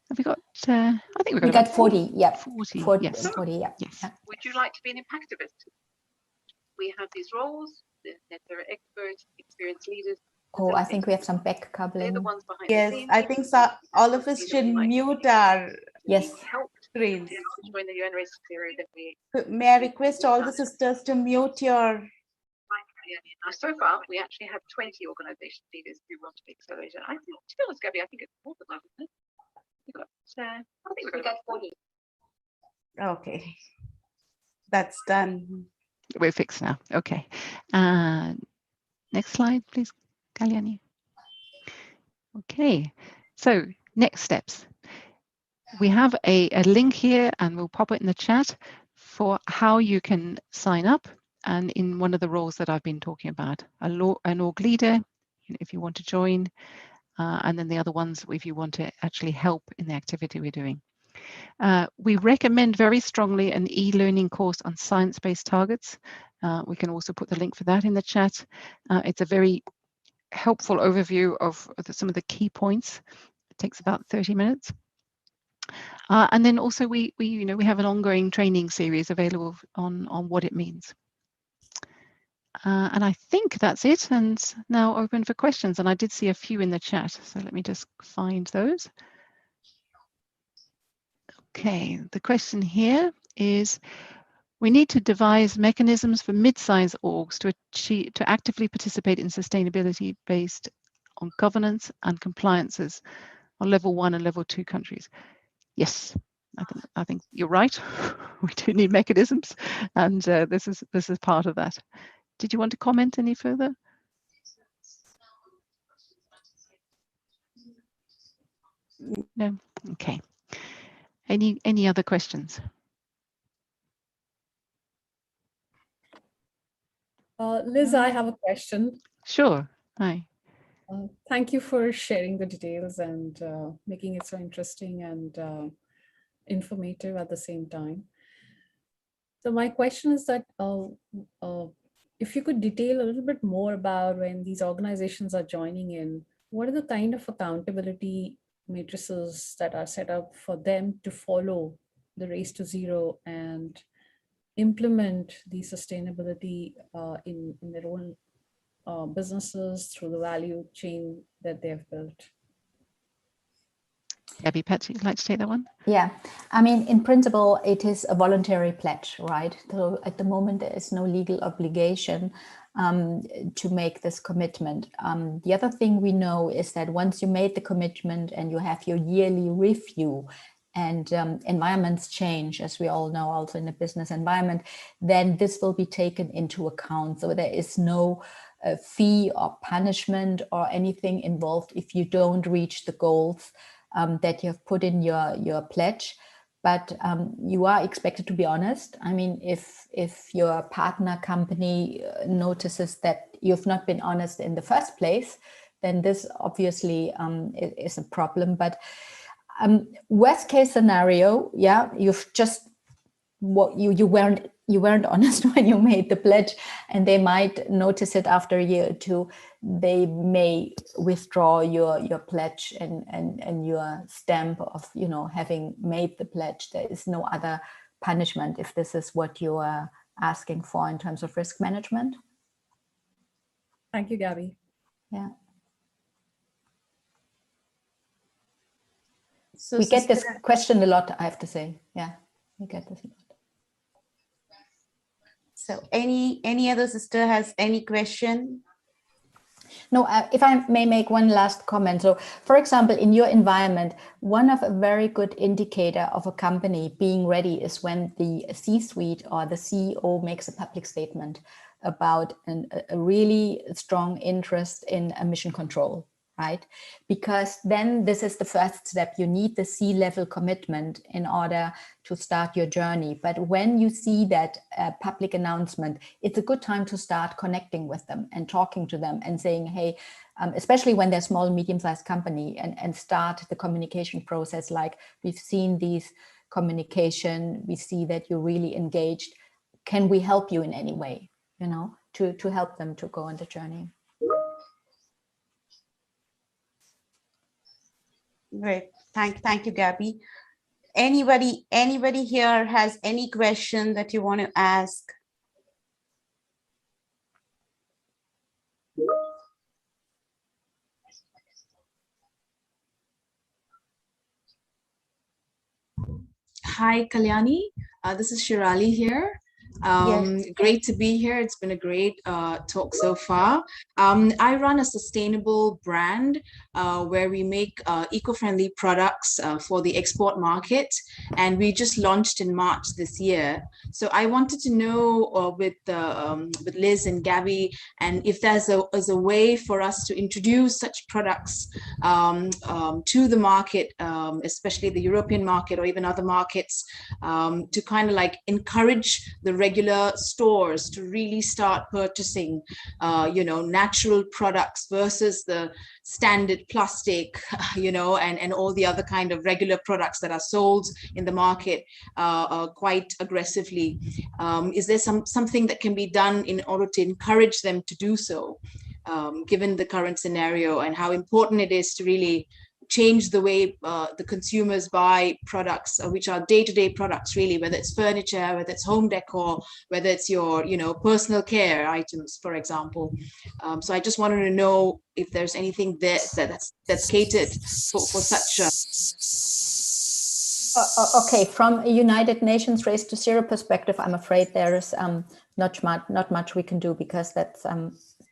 Have we got? I think we got 40. Yeah, 40. Yes. 40. Yeah. Yes. Yeah. Would you like to be an impactivist? We have these roles: the net zero expert, experienced leaders. Oh, I think we have some back They're coupling. the ones behind Yes, the scenes. I think so. All of us should mute our Yes. screens. Join the UN Race to Zero, then we. May I request all the sisters to mute your. So far, we actually have 20 organization leaders who want to be accelerated. I think, to be honest, Gabby, I think it's more than that, isn't it? We got, I think we got 40. Okay, that's done. We're fixed now. Okay. Next slide, please, Kalyani. Okay. So next steps. We have a link here, and we'll pop it in the chat for how you can sign up. And in one of the roles that I've been talking about, an org leader, if you want to join, and then the other ones if you want to actually help in the activity we're doing. We recommend very strongly an e-learning course on science-based targets. We can also put the link for that in the chat. It's a very helpful overview of some of the key points. It takes about 30 minutes. And then also we have an ongoing training series available on what it means. And I think that's it, and now open for questions. And I did see a few in the chat, so let me just find those. Okay, the question here is, we need to devise mechanisms for mid-size orgs to actively participate in sustainability based on governance and compliances on level 1 and level 2 countries. Yes, I think you're right. We do need mechanisms, and this is part of that. Did you want to comment any further? No? Okay. Any other questions? Liz, I have a question. Sure. Hi. Thank you for sharing the details and making it so interesting and informative at the same time. So my question is that if you could detail a little bit more about when these organizations are joining in, what are the kind of accountability matrices that are set up for them to follow the Race to Zero and implement the sustainability in their own businesses through the value chain that they have built? Gabby, perhaps you'd like to take that one? Yeah, I mean, in principle, it is a voluntary pledge, right? So at the moment, there is no legal obligation to make this commitment. The other thing we know is that once you made the commitment and you have your yearly review, and environments change, as we all know, also in the business environment, then this will be taken into account. So there is no fee or punishment or anything involved if you don't reach the goals that you have put in your pledge. But you are expected to be honest. I mean, if your partner company notices that you've not been honest in the first place, then this obviously is a problem. But worst case scenario, yeah, you've just you weren't honest when you made the pledge, and they might notice it after a year or two. They may withdraw your pledge and your stamp of having made the pledge. There is no other punishment if this is what you are asking for in terms of risk management. Thank you, Gabby. Yeah. So we get this question a lot, I have to say. Yeah, we get this a lot. So any other sister has any question? No, if I may make one last comment. So, for example, in your environment, one of a very good indicator of a company being ready is when the C-suite or the CEO makes a public statement about a really strong interest in emission control, right? Because then this is the first step. You need the C-level commitment in order to start your journey. But when you see that public announcement, it's a good time to start connecting with them and talking to them and saying, hey, especially when they're small, medium-sized company, and start the communication process. Like, we've seen these communication, we see that you're really engaged. Can we help you in any way? You know, to help them to go on the journey. Great. Thank you, Gabby. Anybody here has any question that you want to ask? Hi, Kalyani. This is Shirali here. Great to be here. It's been a great talk so far. I run a sustainable brand where we make eco-friendly products for the export market, and we just launched in March this year. So I wanted to know with Liz and Gabby, and if there's a way for us to introduce such products to the market, especially the European market or even other markets, to kind of like encourage the regular stores to really start purchasing, natural products versus the standard plastic, and all the other kind of regular products that are sold in the market quite aggressively. Is there something that can be done in order to encourage them to do so, given the current scenario and how important it is to really change the way the consumers buy products, which are day-to-day products, really, whether it's furniture, whether it's home decor, whether it's your, personal care items, for example. So I just wanted to know if there's anything there that's catered for such a... Okay, from a United Nations Race to Zero perspective, I'm afraid there is not much we can do, because that's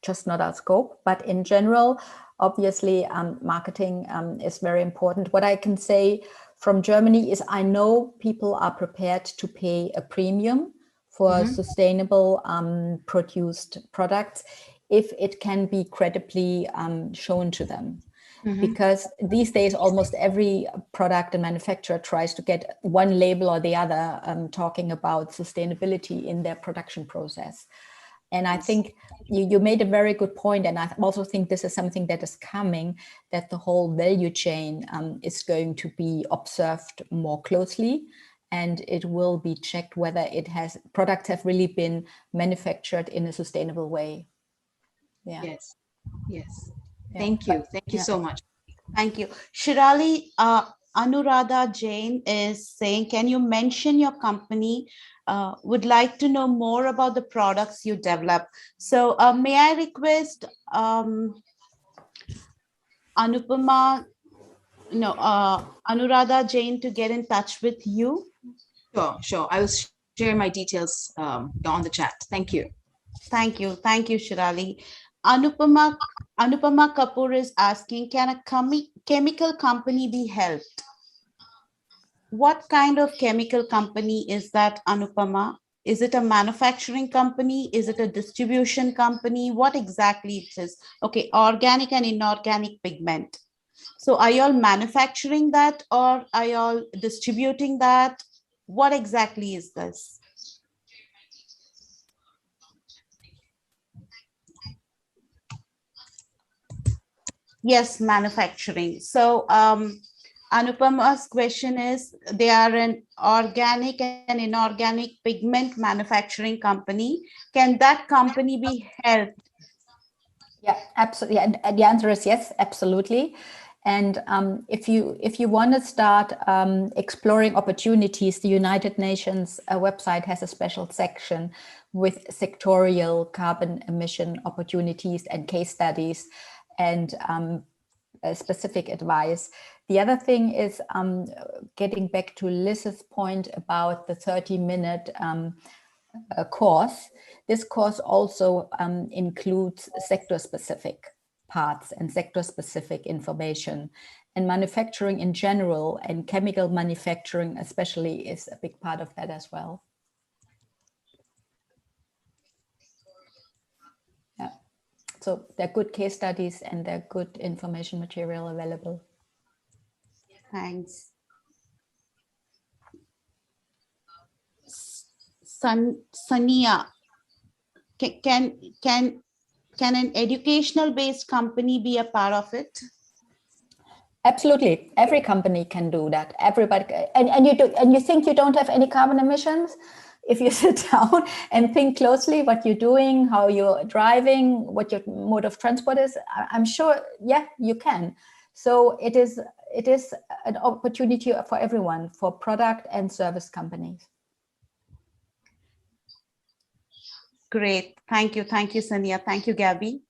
just not our scope. But in general, obviously, marketing is very important. What I can say from Germany is I know people are prepared to pay a premium for sustainable produced products if it can be credibly shown to them. Because these days, almost every product and manufacturer tries to get one label or the other talking about sustainability in their production process. And I think you made a very good point. And I also think this is something that is coming, that the whole value chain is going to be observed more closely. And it will be checked whether products have really been manufactured in a sustainable way. Yeah. Yes. Thank you. Thank you so much. Thank you. Shirali, Anuradha Jain is saying, can you mention your company? Would like to know more about the products you develop. So may I request Anuradha Jain to get in touch with you? Sure. I will share my details on the chat. Thank you. Thank you, Shirali. Anupama Kapoor is asking, can a chemical company be helped? What kind of chemical company is that, Anupama? Is it a manufacturing company? Is it a distribution company? What exactly it is? Okay, organic and inorganic pigment. So are you all manufacturing that, or are you all distributing that? What exactly is this? Yes, manufacturing. So Anupama's question is, they are an organic and inorganic pigment manufacturing company. Can that company be helped? Yeah, absolutely. And the answer is yes, absolutely. And if you want to start exploring opportunities, the United Nations website has a special section with sectorial carbon emission opportunities and case studies and specific advice. The other thing is getting back to Liz's point about the 30-minute course. This course also includes sector-specific parts and sector-specific information. And manufacturing in general and chemical manufacturing especially is a big part of that as well. Yeah. So there are good case studies and there are good information material available. Thanks. Sania, can an educational based company be a part of it? Absolutely, every company can do that. Everybody, and you think you don't have any carbon emissions? If you sit down and think closely what you're doing, how you're driving, what your mode of transport is, I'm sure, yeah, you can. So it is an opportunity for everyone, for product and service companies. Great. Thank you. Thank you, Sania. Thank you, Gabby.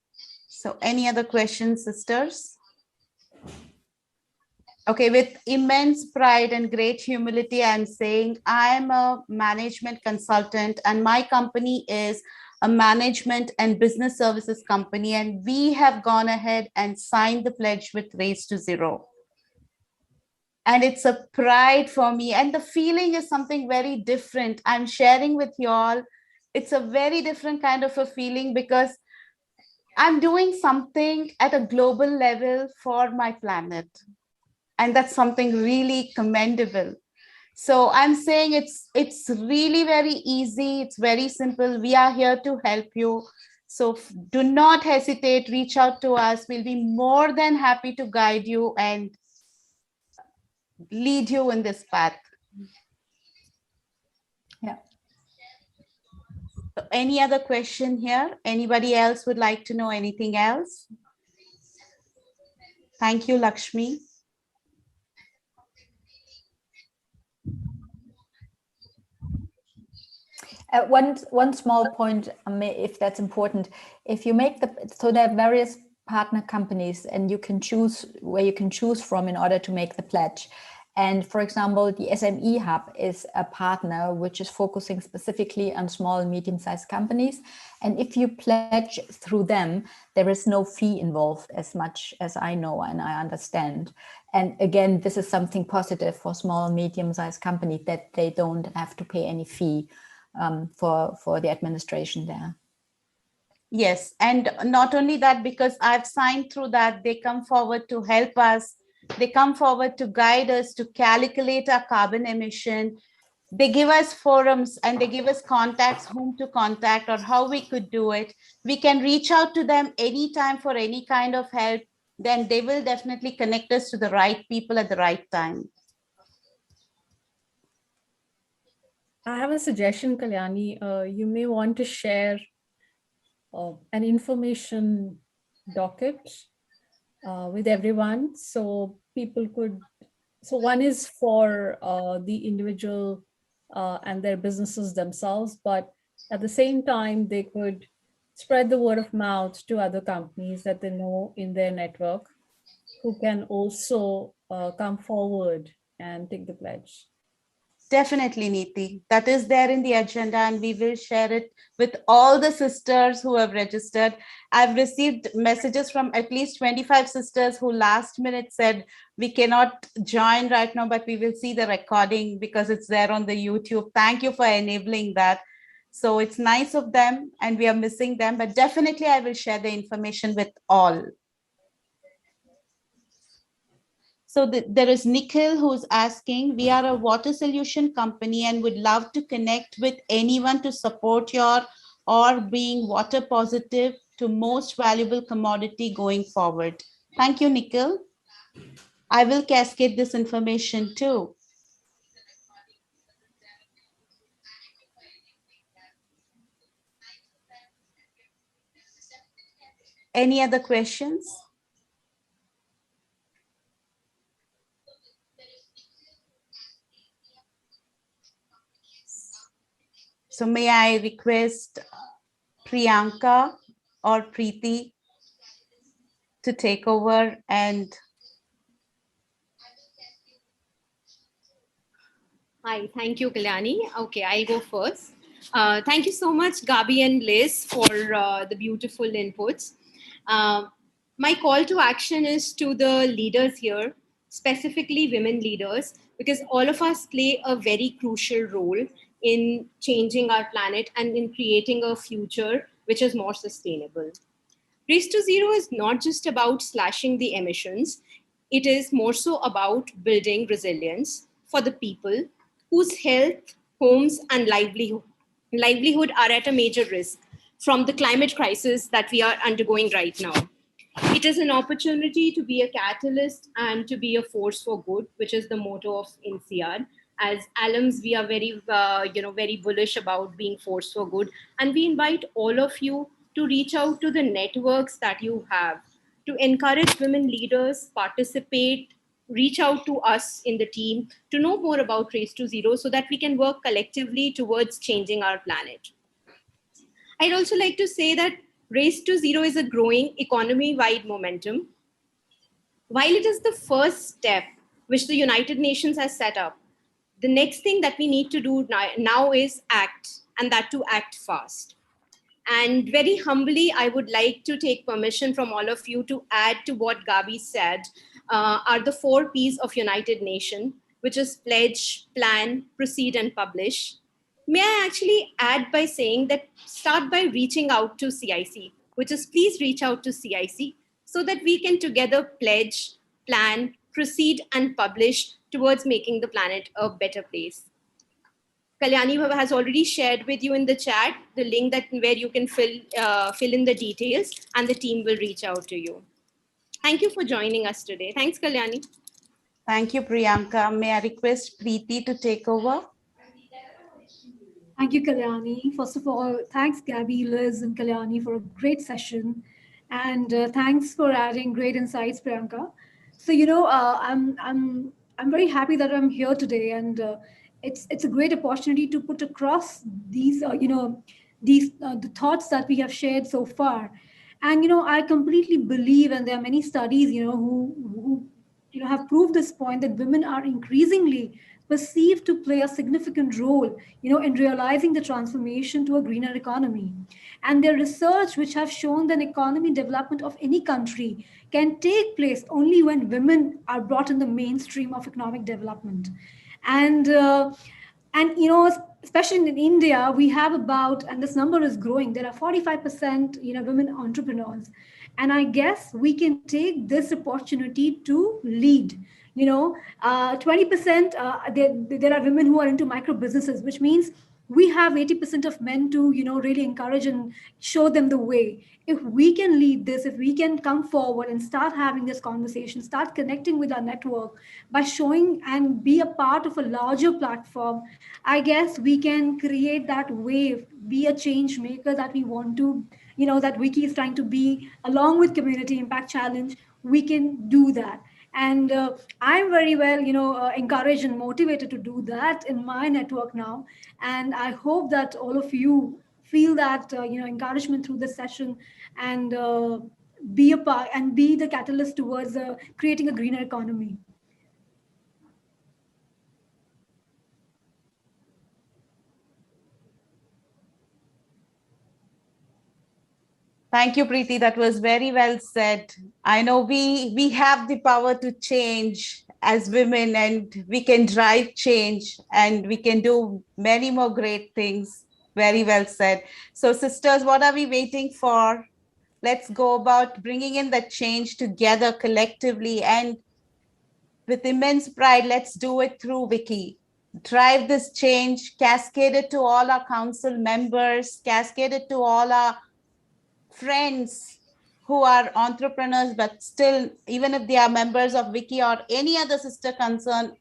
So any other questions, sisters? Okay, with immense pride and great humility, I'm saying I'm a management consultant and my company is a management and business services company. And we have gone ahead and signed the pledge with Race to Zero. And it's a pride for me. And the feeling is something very different. I'm sharing with you all. It's a very different kind of a feeling because I'm doing something at a global level for my planet. And that's something really commendable. So I'm saying it's really very easy. It's very simple. We are here to help you. So do not hesitate, reach out to us. We'll be more than happy to guide you and lead you in this path. Yeah. Any other question here? Anybody else would like to know anything else? Thank you, Lakshmi. One small point, if that's important, if you make so there are various partner companies and you can choose where you can choose from in order to make the pledge. And for example, the SME Hub is a partner which is focusing specifically on small and medium-sized companies. And if you pledge through them, there is no fee involved, as much as I know and I understand. And again, this is something positive for small and medium-sized companies, that they don't have to pay any fee for the administration there. Yes, and not only that, because I've signed through that, they come forward to help us. They come forward to guide us to calculate our carbon emission. They give us forums and they give us contacts, whom to contact or how we could do it. We can reach out to them anytime for any kind of help. Then they will definitely connect us to the right people at the right time. I have a suggestion, Kalyani. You may want to share an information docket with everyone, so people could, so one is for the individual and their businesses themselves, but at the same time, they could spread the word of mouth to other companies that they know in their network who can also come forward and take the pledge. Definitely, Neeti. That is there in the agenda and we will share it with all the sisters who have registered. I've received messages from at least 25 sisters who last minute said, we cannot join right now, but we will see the recording because it's there on the YouTube. Thank you for enabling that. So it's nice of them and we are missing them, but definitely I will share the information with all. So there is Nikhil who's asking, we are a water solution company and would love to connect with anyone to support your or being water positive to most valuable commodity going forward. Thank you, Nikhil. I will cascade this information too. Any other questions? So may I request Priyanka or Preeti to take over and. Hi, thank you, Kalyani. Okay, I'll go first. Thank you so much, Gabi and Liz, for the beautiful inputs. My call to action is to the leaders here, specifically women leaders, because all of us play a very crucial role in changing our planet and in creating a future which is more sustainable. Race to Zero is not just about slashing the emissions, it is more so about building resilience for the people whose health, homes, and livelihood are at a major risk from the climate crisis that we are undergoing right now. It is an opportunity to be a catalyst and to be a force for good, which is the motto of INSEAD. As alums, we are very bullish about being force for good, and we invite all of you to reach out to the networks that you have, to encourage women leaders, participate, reach out to us in the team to know more about Race to Zero so that we can work collectively towards changing our planet. I'd also like to say that Race to Zero is a growing economy-wide momentum. While it is the first step which the United Nations has set up, the next thing that we need to do now is act, and that to act fast. And very humbly, I would like to take permission from all of you to add to what Gabi said are the 4 Ps of United Nations, which is pledge, plan, proceed, and publish. May I actually add by saying that start by reaching out to CIC, which is please reach out to CIC so that we can together pledge, plan, proceed, and publish towards making the planet a better place. Kalyani has already shared with you in the chat the link where you can fill in the details, and the team will reach out to you. Thank you for joining us today. Thanks, Kalyani. Thank you, Priyanka. May I request Preeti to take over? Thank you, Kalyani. First of all, thanks, Gabby, Liz, and Kalyani for a great session. And thanks for adding great insights, Priyanka. So, I'm very happy that I'm here today, and it's a great opportunity to put across these, the thoughts that we have shared so far. And, I completely believe, and there are many studies, who have proved this point that women are increasingly perceived to play a significant role, in realizing the transformation to a greener economy. And their research, which have shown that economy development of any country can take place only when women are brought in the mainstream of economic development. And especially in India, we have about, and this number is growing, there are 45% women entrepreneurs. And I guess we can take this opportunity to lead. 20%, there are women who are into micro businesses, which means we have 80% of men to really encourage and show them the way. If we can lead this, if we can come forward and start having this conversation, start connecting with our network by showing and be a part of a larger platform, I guess we can create that wave, be a change maker that we want to, that WICCI is trying to be, along with Community Impact Challenge. We can do that. And I'm very well, encouraged and motivated to do that in my network now. And I hope that all of you feel that, encouragement through this session, and be a part and be the catalyst towards creating a greener economy. Thank you, Preeti. That was very well said. I know we have the power to change as women, and we can drive change, and we can do many more great things. Very well said. So sisters, what are we waiting for? Let's go about bringing in the change together collectively, and with immense pride, let's do it through WICCI. Drive this change, cascade it to all our council members, cascade it to all our friends who are entrepreneurs, but still, even if they are members of WICCI or any other sister concern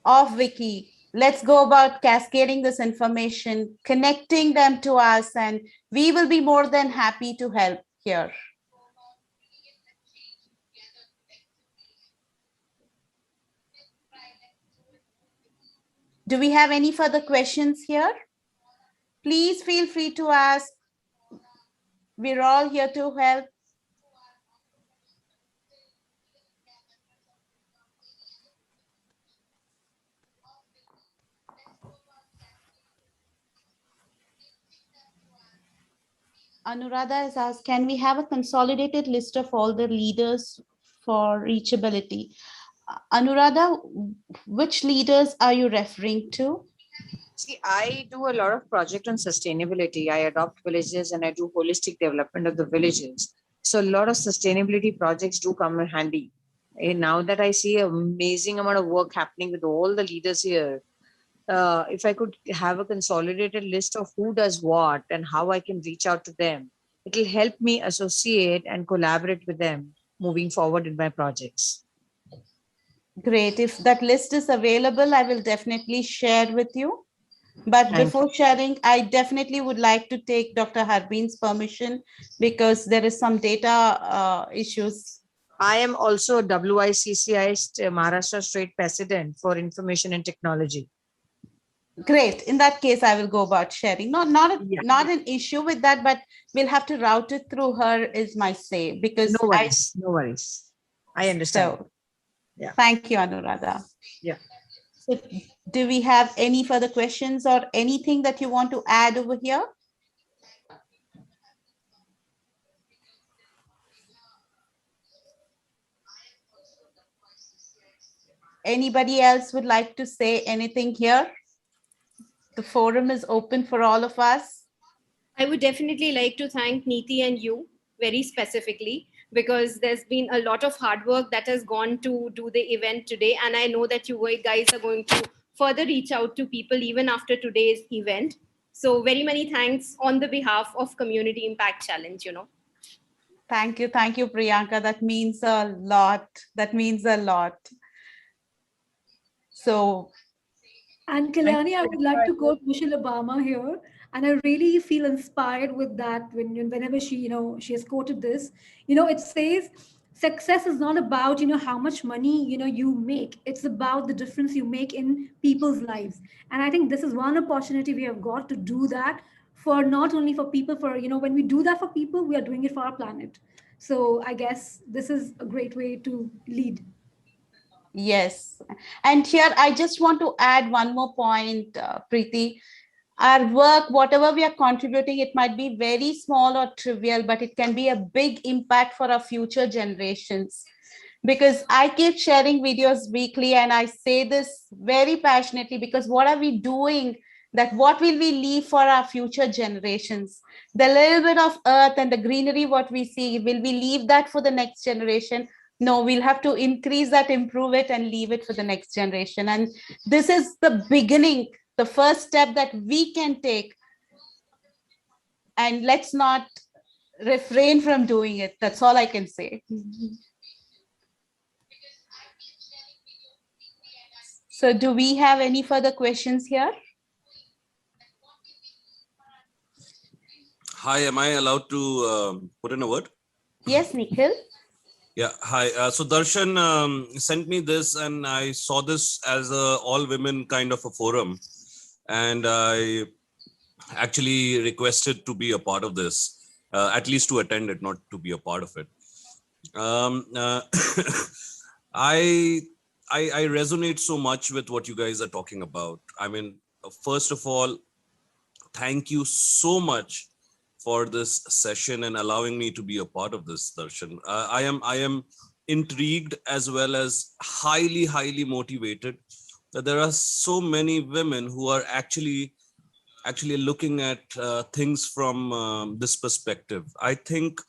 of WICCI, let's go about cascading this information, connecting them to us, and we will be more than happy to help here. Do we have any further questions here? Please feel free to ask. We're all here to help. Anuradha has asked, can we have a consolidated list of all the leaders for reachability? Anuradha, which leaders are you referring to? See, I do a lot of project on sustainability. I adopt villages and I do holistic development of the villages. So a lot of sustainability projects do come in handy. And now that I see an amazing amount of work happening with all the leaders here, if I could have a consolidated list of who does what and how I can reach out to them, it will help me associate and collaborate with them moving forward in my projects. Great. If that list is available, I will definitely share with you. But Thank before sharing, I definitely would like to take Dr. Harbeen's permission because there is some data issues. I am also WICCI Maharashtra State President for Information and Technology. Great. In that case, I will go about sharing. Not an issue with that, but we'll have to route it through her is my say because no worries. I understand. So, thank you, Anuradha. Yeah. So do we have any further questions or anything that you want to add over here? Anybody else would like to say anything here? The forum is open for all of us. I would definitely like to thank Neeti and you very specifically because there's been a lot of hard work that has gone to do the event today. And I know that you guys are going to further reach out to people even after today's event. So very many thanks on the behalf of Community Impact Challenge, Thank you, Priyanka. That means a lot. So, and Kalyani, I would like to quote Michelle Obama here, and I really feel inspired with that whenever she, she has quoted this. It says success is not about how much money you make. It's about the difference you make in people's lives, and I think this is one opportunity we have got to do that for not only for people, for when we do that for people, we are doing it for our planet. So I guess this is a great way to lead. Yes. And here I just want to add one more point, Preeti. Our work, whatever we are contributing, it might be very small or trivial, but it can be a big impact for our future generations. Because I keep sharing videos weekly and I say this very passionately because what are we doing? That what will we leave for our future generations? The little bit of earth and the greenery, what we see, will we leave that for the next generation? No, we'll have to increase that, improve it, and leave it for the next generation. And this is the beginning, the first step that we can take. And let's not refrain from doing it. That's all I can say. So do we have any further questions here? Hi, am I allowed to put in a word? Yes, Nikhil. Yeah, hi. So Darshan sent me this and I saw this as a all women kind of a forum. And I actually requested to be a part of this, at least to attend it, not to be a part of it. I resonate so much with what you guys are talking about. I mean, first of all, thank you so much for this session and allowing me to be a part of this, Darshan. I am intrigued as well as highly motivated that there are so many women who are actually looking at things from this perspective. I think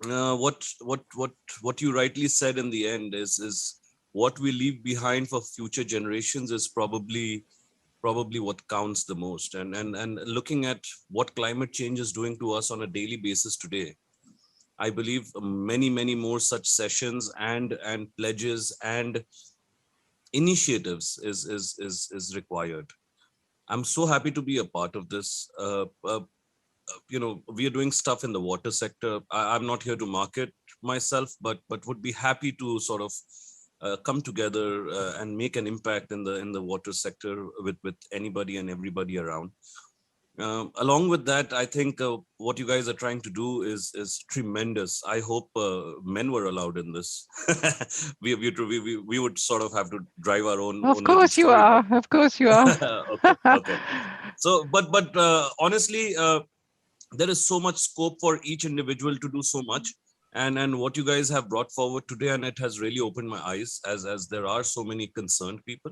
what you rightly said in the end is what we leave behind for future generations is probably what counts the most. And looking at what climate change is doing to us on a daily basis today, I believe many more such sessions and pledges and initiatives is required. I'm so happy to be a part of this. We are doing stuff in the water sector. I'm not here to market myself, but would be happy to sort of come together and make an impact in the water sector with anybody and everybody around. Along with that, I think what you guys are trying to do is tremendous. I hope men were allowed in this. we would sort of have to drive our own. Of course you are. Of course you are. Okay. So, but honestly, there is so much scope for each individual to do so much. And what you guys have brought forward today, and it has really opened my eyes, as there are so many concerned people.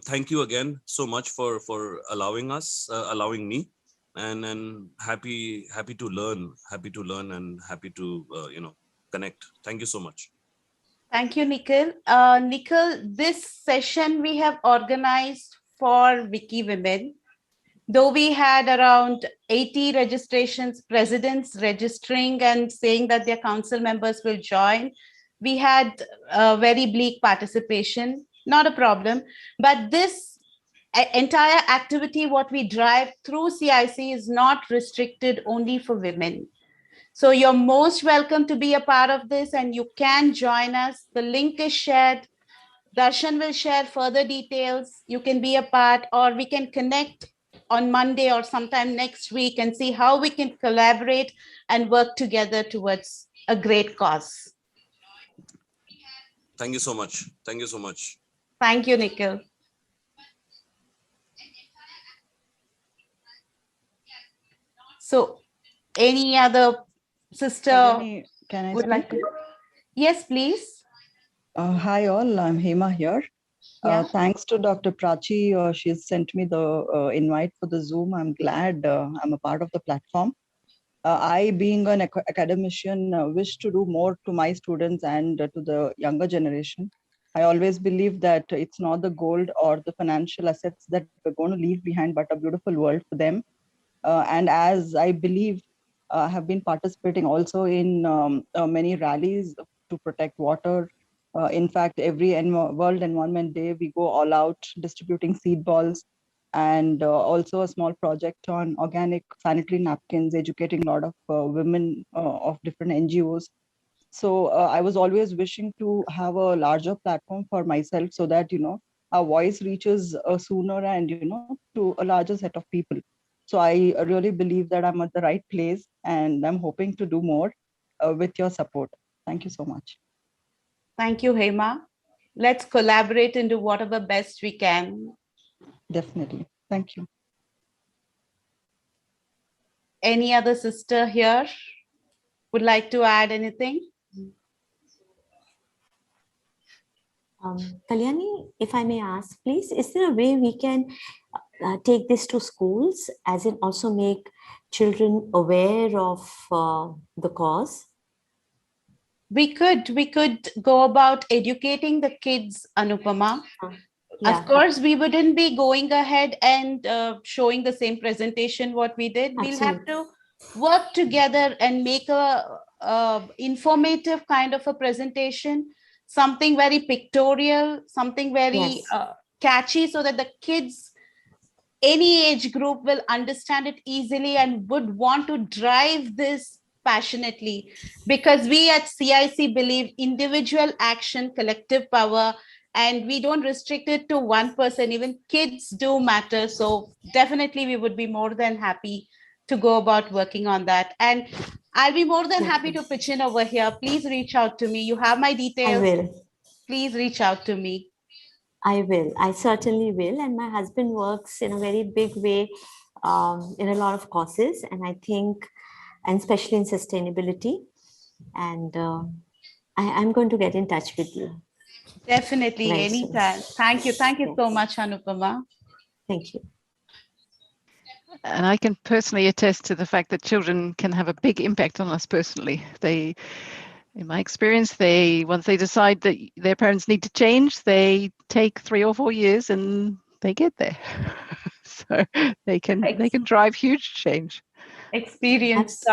Thank you again so much for allowing me, and happy to learn, and happy to connect. Thank you so much. Thank you, Nikhil. Nikhil, this session we have organized for WICCI Women. Though we had around 80 registrations, presidents registering and saying that their council members will join, we had very bleak participation. Not a problem. But this entire activity, what we drive through CIC, is not restricted only for women. So you're most welcome to be a part of this, and you can join us. The link is shared. Darshan will share further details. You can be a part, or we can connect on Monday or sometime next week and see how we can collaborate and work together towards a great cause. Thank you so much. Thank you so much. Thank you, Nikhil. So any other sister can I would like to? Yes, please. Hi all, I'm Hema here. Thanks to Dr. Prachi, she sent me the invite for the Zoom. I'm glad I'm a part of the platform. I, being an academician, wish to do more to my students and to the younger generation. I always believe that it's not the gold or the financial assets that we're going to leave behind, but a beautiful world for them. And as I believe, I have been participating also in many rallies to protect water. In fact, every World Environment Day, we go all out distributing seed balls, and also a small project on organic sanitary napkins, educating a lot of women of different NGOs. So I was always wishing to have a larger platform for myself so that, our voice reaches sooner and, to a larger set of people. So I really believe that I'm at the right place, and I'm hoping to do more with your support. Thank you so much. Thank you, Hema. Let's collaborate and do whatever best we can. Definitely. Thank you. Any other sister here would like to add anything? Kalyani, if I may ask, please, is there a way we can take this to schools, as in also make children aware of the cause? We could go about educating the kids, Anupama. Yeah. Of course, we wouldn't be going ahead and showing the same presentation what we did. Absolutely. We'll have to work together and make a informative kind of a presentation, something very pictorial, something very catchy, so that the kids, any age group, will understand it easily and would want to drive this passionately. Because we at CIC believe individual action, collective power, and we don't restrict it to one person. Even kids do matter. So definitely we would be more than happy to go about working on that. And I'll be more than happy to pitch in over here. Please reach out to me. You have my details. I will. Please reach out to me. I will. I certainly will. And my husband works in a very big way in a lot of causes. And I think, and especially in sustainability. And I'm going to get in touch with you. Definitely, anytime. Thank you. Thank you so much, Anupama. Thank you. And I can personally attest to the fact that children can have a big impact on us personally. They, in my experience, once they decide that their parents need to change, they take 3 or 4 years and they get there. So they can drive huge change. Experience.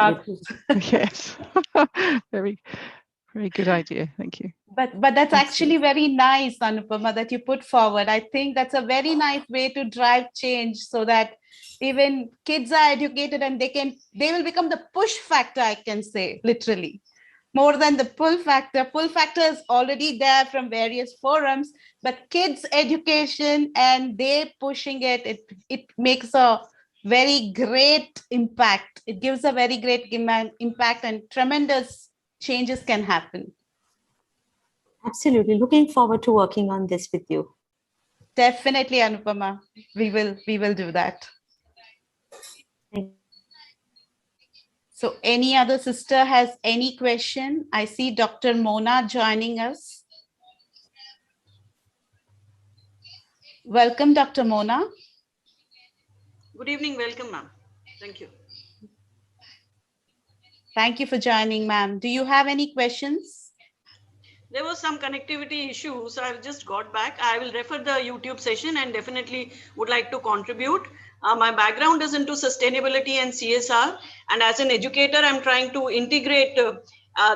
Yes. Very, very good idea. Thank you. But that's actually very nice, Anupama, that you put forward. I think that's a very nice way to drive change, so that even kids are educated and they will become the push factor, I can say, literally. More than the pull factor. Pull factor is already there from various forums, but kids' education and they pushing it makes a very great impact. It gives a very great impact, and tremendous changes can happen. Absolutely. Looking forward to working on this with you. Definitely, Anupama. We will do that. So any other sister has any question? I see Dr. Mona joining us. Welcome, Dr. Mona. Good evening. Welcome, ma'am. Thank you. Thank you for joining, ma'am. Do you have any questions? There was some connectivity issues. I've just got back. I will refer the YouTube session and definitely would like to contribute. My background is into sustainability and CSR. And as an educator, I'm trying to integrate the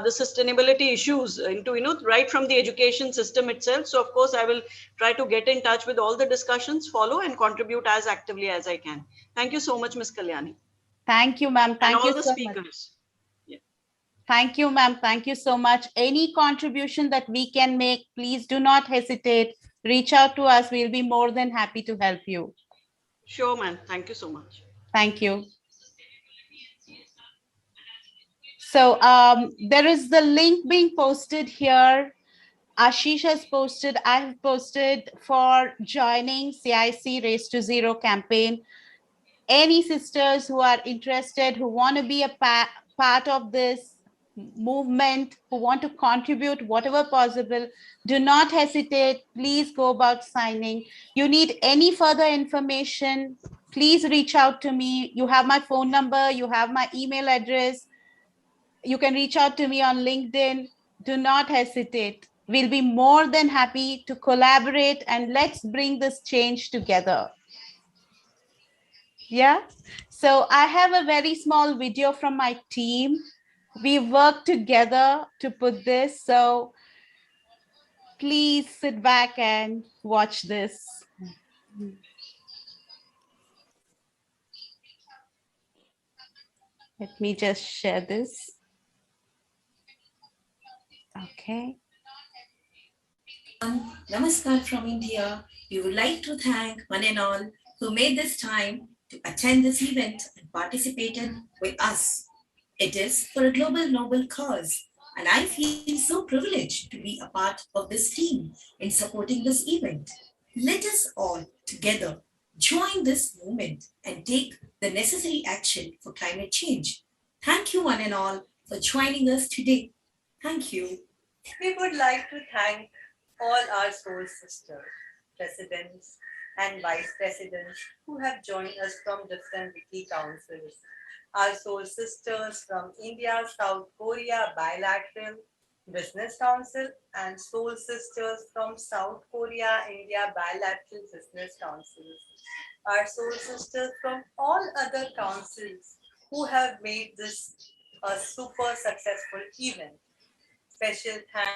sustainability issues into, right from the education system itself. So of course, I will try to get in touch with all the discussions, follow and contribute as actively as I can. Thank you so much, Ms. Kalyani. Thank you, ma'am. Thank you and all the so speakers. much. Thank you, ma'am. Thank you so much. Any contribution that we can make, please do not hesitate. Reach out to us. We'll be more than happy to help you. Sure, ma'am. Thank you so much. Thank you. So there is the link being posted here. Ashish has posted, I have posted for joining CIC Race to Zero campaign. Any sisters who are interested, who want to be a part of this movement, who want to contribute whatever possible, do not hesitate. Please go about signing. You need any further information, please reach out to me. You have my phone number, you have my email address. You can reach out to me on LinkedIn. Do not hesitate. We'll be more than happy to collaborate and let's bring this change together. Yeah. So I have a very small video from my team. We worked together to put this. So please sit back and watch this. Let me just share this. Okay. Namaskar from India. We would like to thank one and all who made this time to attend this event and participated with us. It is for a global noble cause, and I feel so privileged to be a part of this team in supporting this event. Let us all together join this movement and take the necessary action for climate change. Thank you one and all for joining us today. Thank you. We would like to thank all our soul sisters, presidents and vice presidents who have joined us from different WICCI councils. Our soul sisters from India, South Korea Bilateral Business Council and soul sisters from South Korea, India Bilateral Business Councils. Our soul sisters from all other councils who have made this a super successful event. Special thanks.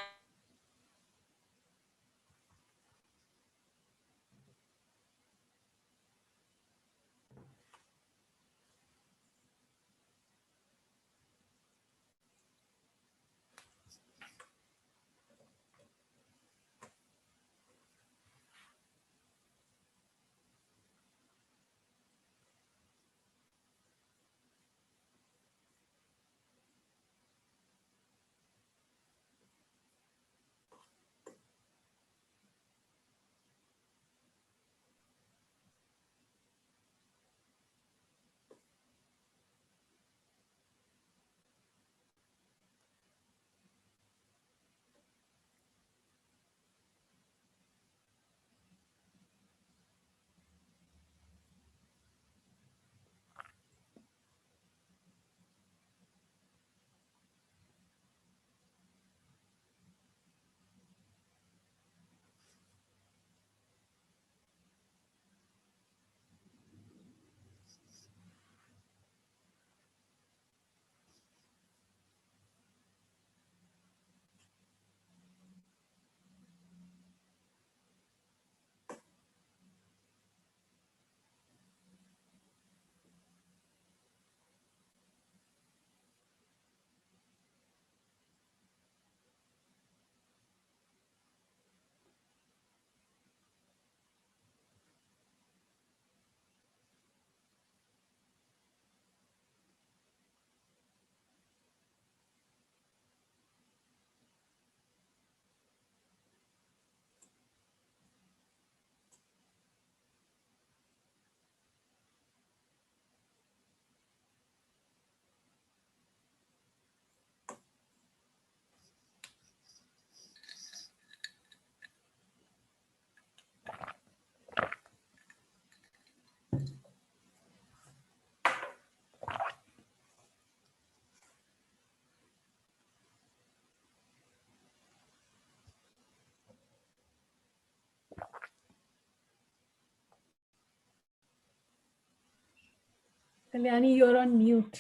Kalyani, you're on mute.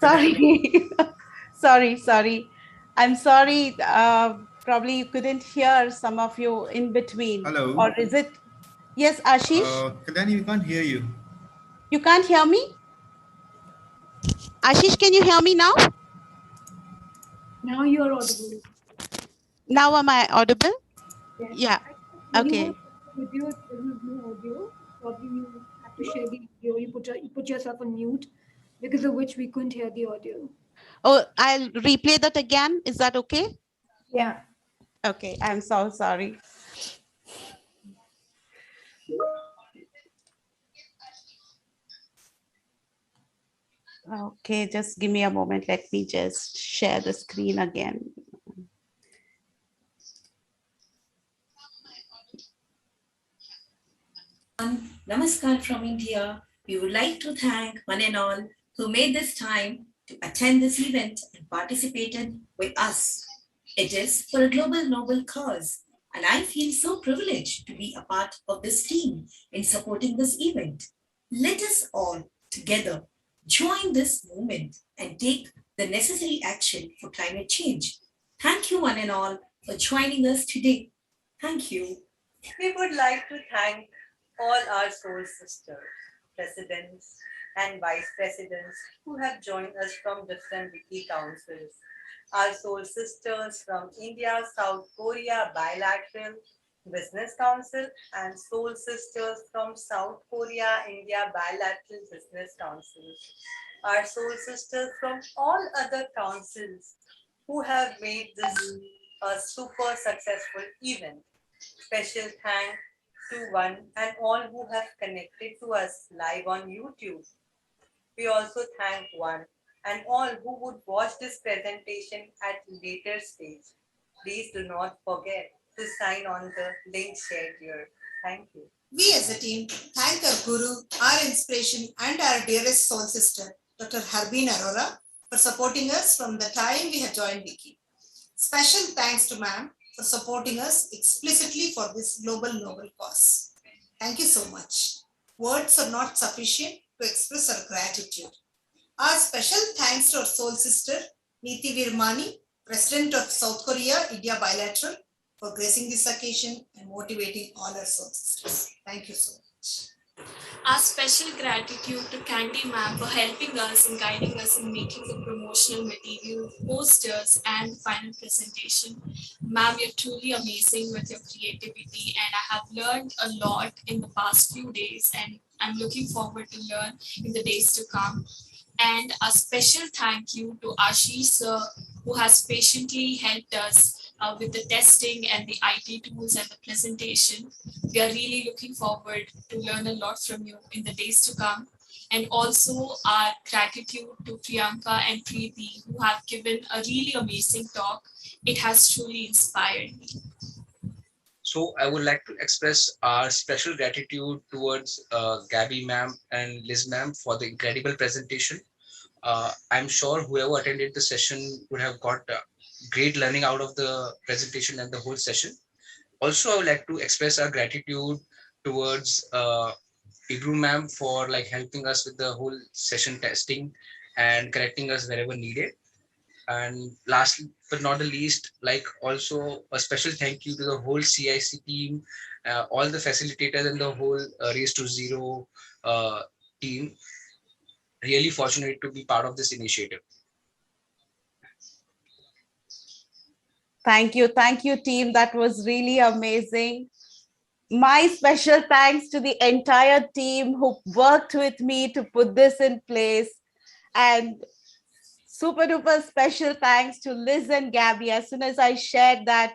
Sorry. Sorry. I'm sorry. Probably you couldn't hear some of you in between. Hello. Or is it? Yes, Ashish? Kalyani, we can't hear you. You can't hear me? Ashish, can you hear me now? Now you are audible. Now am I audible? Yes. Yeah. When you Okay. want to video, there is no audio. Probably you have to share the video. You put yourself on mute, because of which we couldn't hear the audio. Oh, I'll replay that again. Is that okay? Yeah. Okay. I'm so sorry. Okay, just give me a moment. Let me just share the screen again. Namaskar from India. We would like to thank one and all who made this time to attend this event and participated with us. It is for a global noble cause, and I feel so privileged to be a part of this team in supporting this event. Let us all together join this movement and take the necessary action for climate change. Thank you, one and all, for joining us today. Thank you. We would like to thank all our soul sisters, presidents, and vice presidents who have joined us from different WICCI councils. Our soul sisters from India, South Korea Bilateral Business Council, and soul sisters from South Korea, India Bilateral Business Council. Our soul sisters from all other councils who have made this a super successful event. Special thanks to one and all who have connected to us live on YouTube. We also thank one and all who would watch this presentation at later stage. Please do not forget to sign on the link shared here. Thank you. We as a team thank our guru, our inspiration, and our dearest soul sister, Dr. Harbeen Arora, for supporting us from the time we have joined WICCI. Special thanks to ma'am for supporting us explicitly for this global noble cause. Thank you so much. Words are not sufficient to express our gratitude. Our special thanks to our soul sister, Neeti Virmani, President of South Korea India Bilateral, for gracing this occasion and motivating all our soul sisters. Thank you so much. Our special gratitude to Candy Ma'am for helping us and guiding us in making the promotional material, posters, and final presentation. Ma'am, you're truly amazing with your creativity, and I have learned a lot in the past few days, and I'm looking forward to learn in the days to come. And a special thank you to Ashish sir, who has patiently helped us with the testing and the IT tools and the presentation. We are really looking forward to learn a lot from you in the days to come. And also our gratitude to Priyanka and Preeti, who have given a really amazing talk. It has truly inspired me. So I would like to express our special gratitude towards Gabby ma'am and Liz ma'am for the incredible presentation. I'm sure whoever attended the session would have got great learning out of the presentation and the whole session. Also, I would like to express our gratitude towards Igru ma'am for like helping us with the whole session testing and correcting us wherever needed. And last but not the least, like also a special thank you to the whole CIC team, all the facilitators and the whole Race to Zero team. Really fortunate to be part of this initiative. Thank you, team. That was really amazing. My special thanks to the entire team who worked with me to put this in place. And super duper special thanks to Liz and Gabby. As soon as I shared that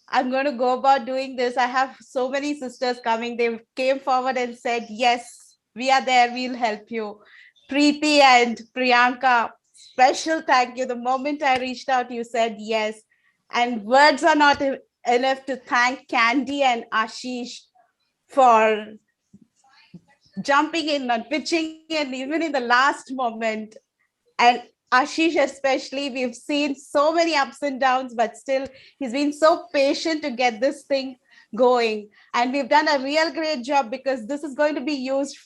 I'm going to go about doing this, I have so many sisters coming. They came forward and said, yes, we are there. We'll help you. Preeti and Priyanka, special thank you. The moment I reached out, you said yes. And words are not enough to thank Candy and Ashish for jumping in and pitching in even in the last moment. And Ashish especially, we've seen so many ups and downs, but still he's been so patient to get this thing going. And we've done a real great job because this is going to be used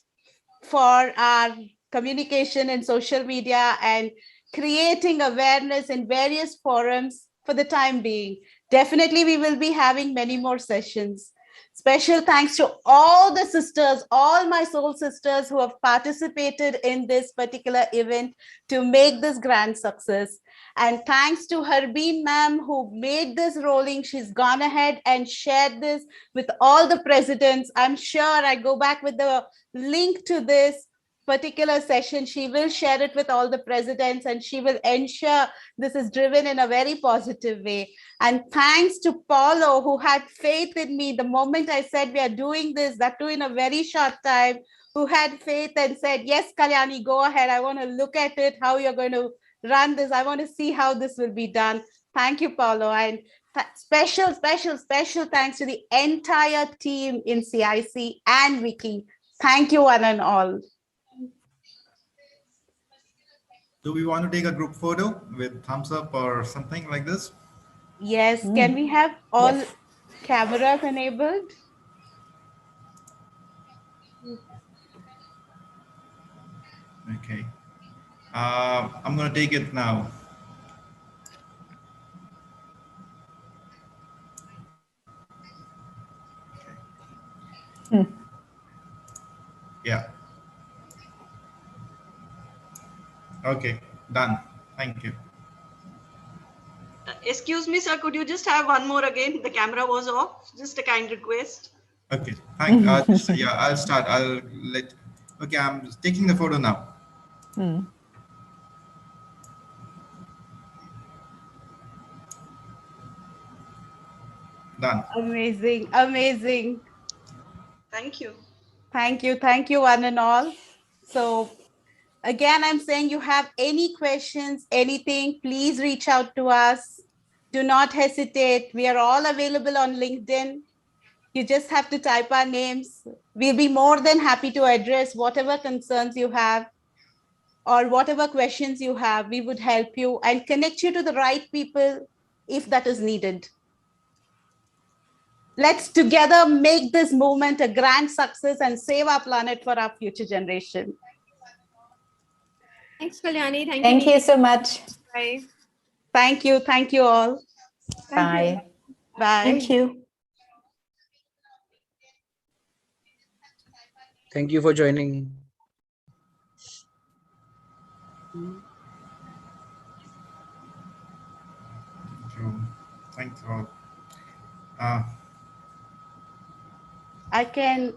for our communication in social media and creating awareness in various forums for the time being. Definitely, we will be having many more sessions. Special thanks to all the sisters, all my soul sisters who have participated in this particular event to make this grand success. And thanks to Harbeen ma'am who made this rolling. She's gone ahead and shared this with all the presidents. I'm sure I go back with the link to this particular session. She will share it with all the presidents and she will ensure this is driven in a very positive way. And thanks to Paulo, who had faith in me the moment I said we are doing this, that too in a very short time, who had faith and said, yes, Kalyani, go ahead. I want to look at it, how you're going to run this. I want to see how this will be done. Thank you, Paulo. And special thanks to the entire team in CIC and WICCI. Thank you, one and all. Do we want to take a group photo with thumbs up or something like this? Yes. Can we have all cameras enabled? Okay. I'm going to take it now. Yeah. Okay, done. Thank you. Excuse me, sir, could you just have one more again? The camera was off. Just a kind request. Okay, yeah, I'll start. Okay, I'm taking the photo now. Done. Amazing, amazing. Thank you. Thank you, one and all. So again, I'm saying you have any questions, anything, please reach out to us. Do not hesitate. We are all available on LinkedIn. You just have to type our names. We'll be more than happy to address whatever concerns you have or whatever questions you have. We would help you and connect you to the right people if that is needed. Let's together make this movement a grand success and save our planet for our future generation. Thanks, Kalyani. Thank you so much. Bye. Thank you all. Bye. Bye. Thank you. Thank you for joining. Thanks all. I think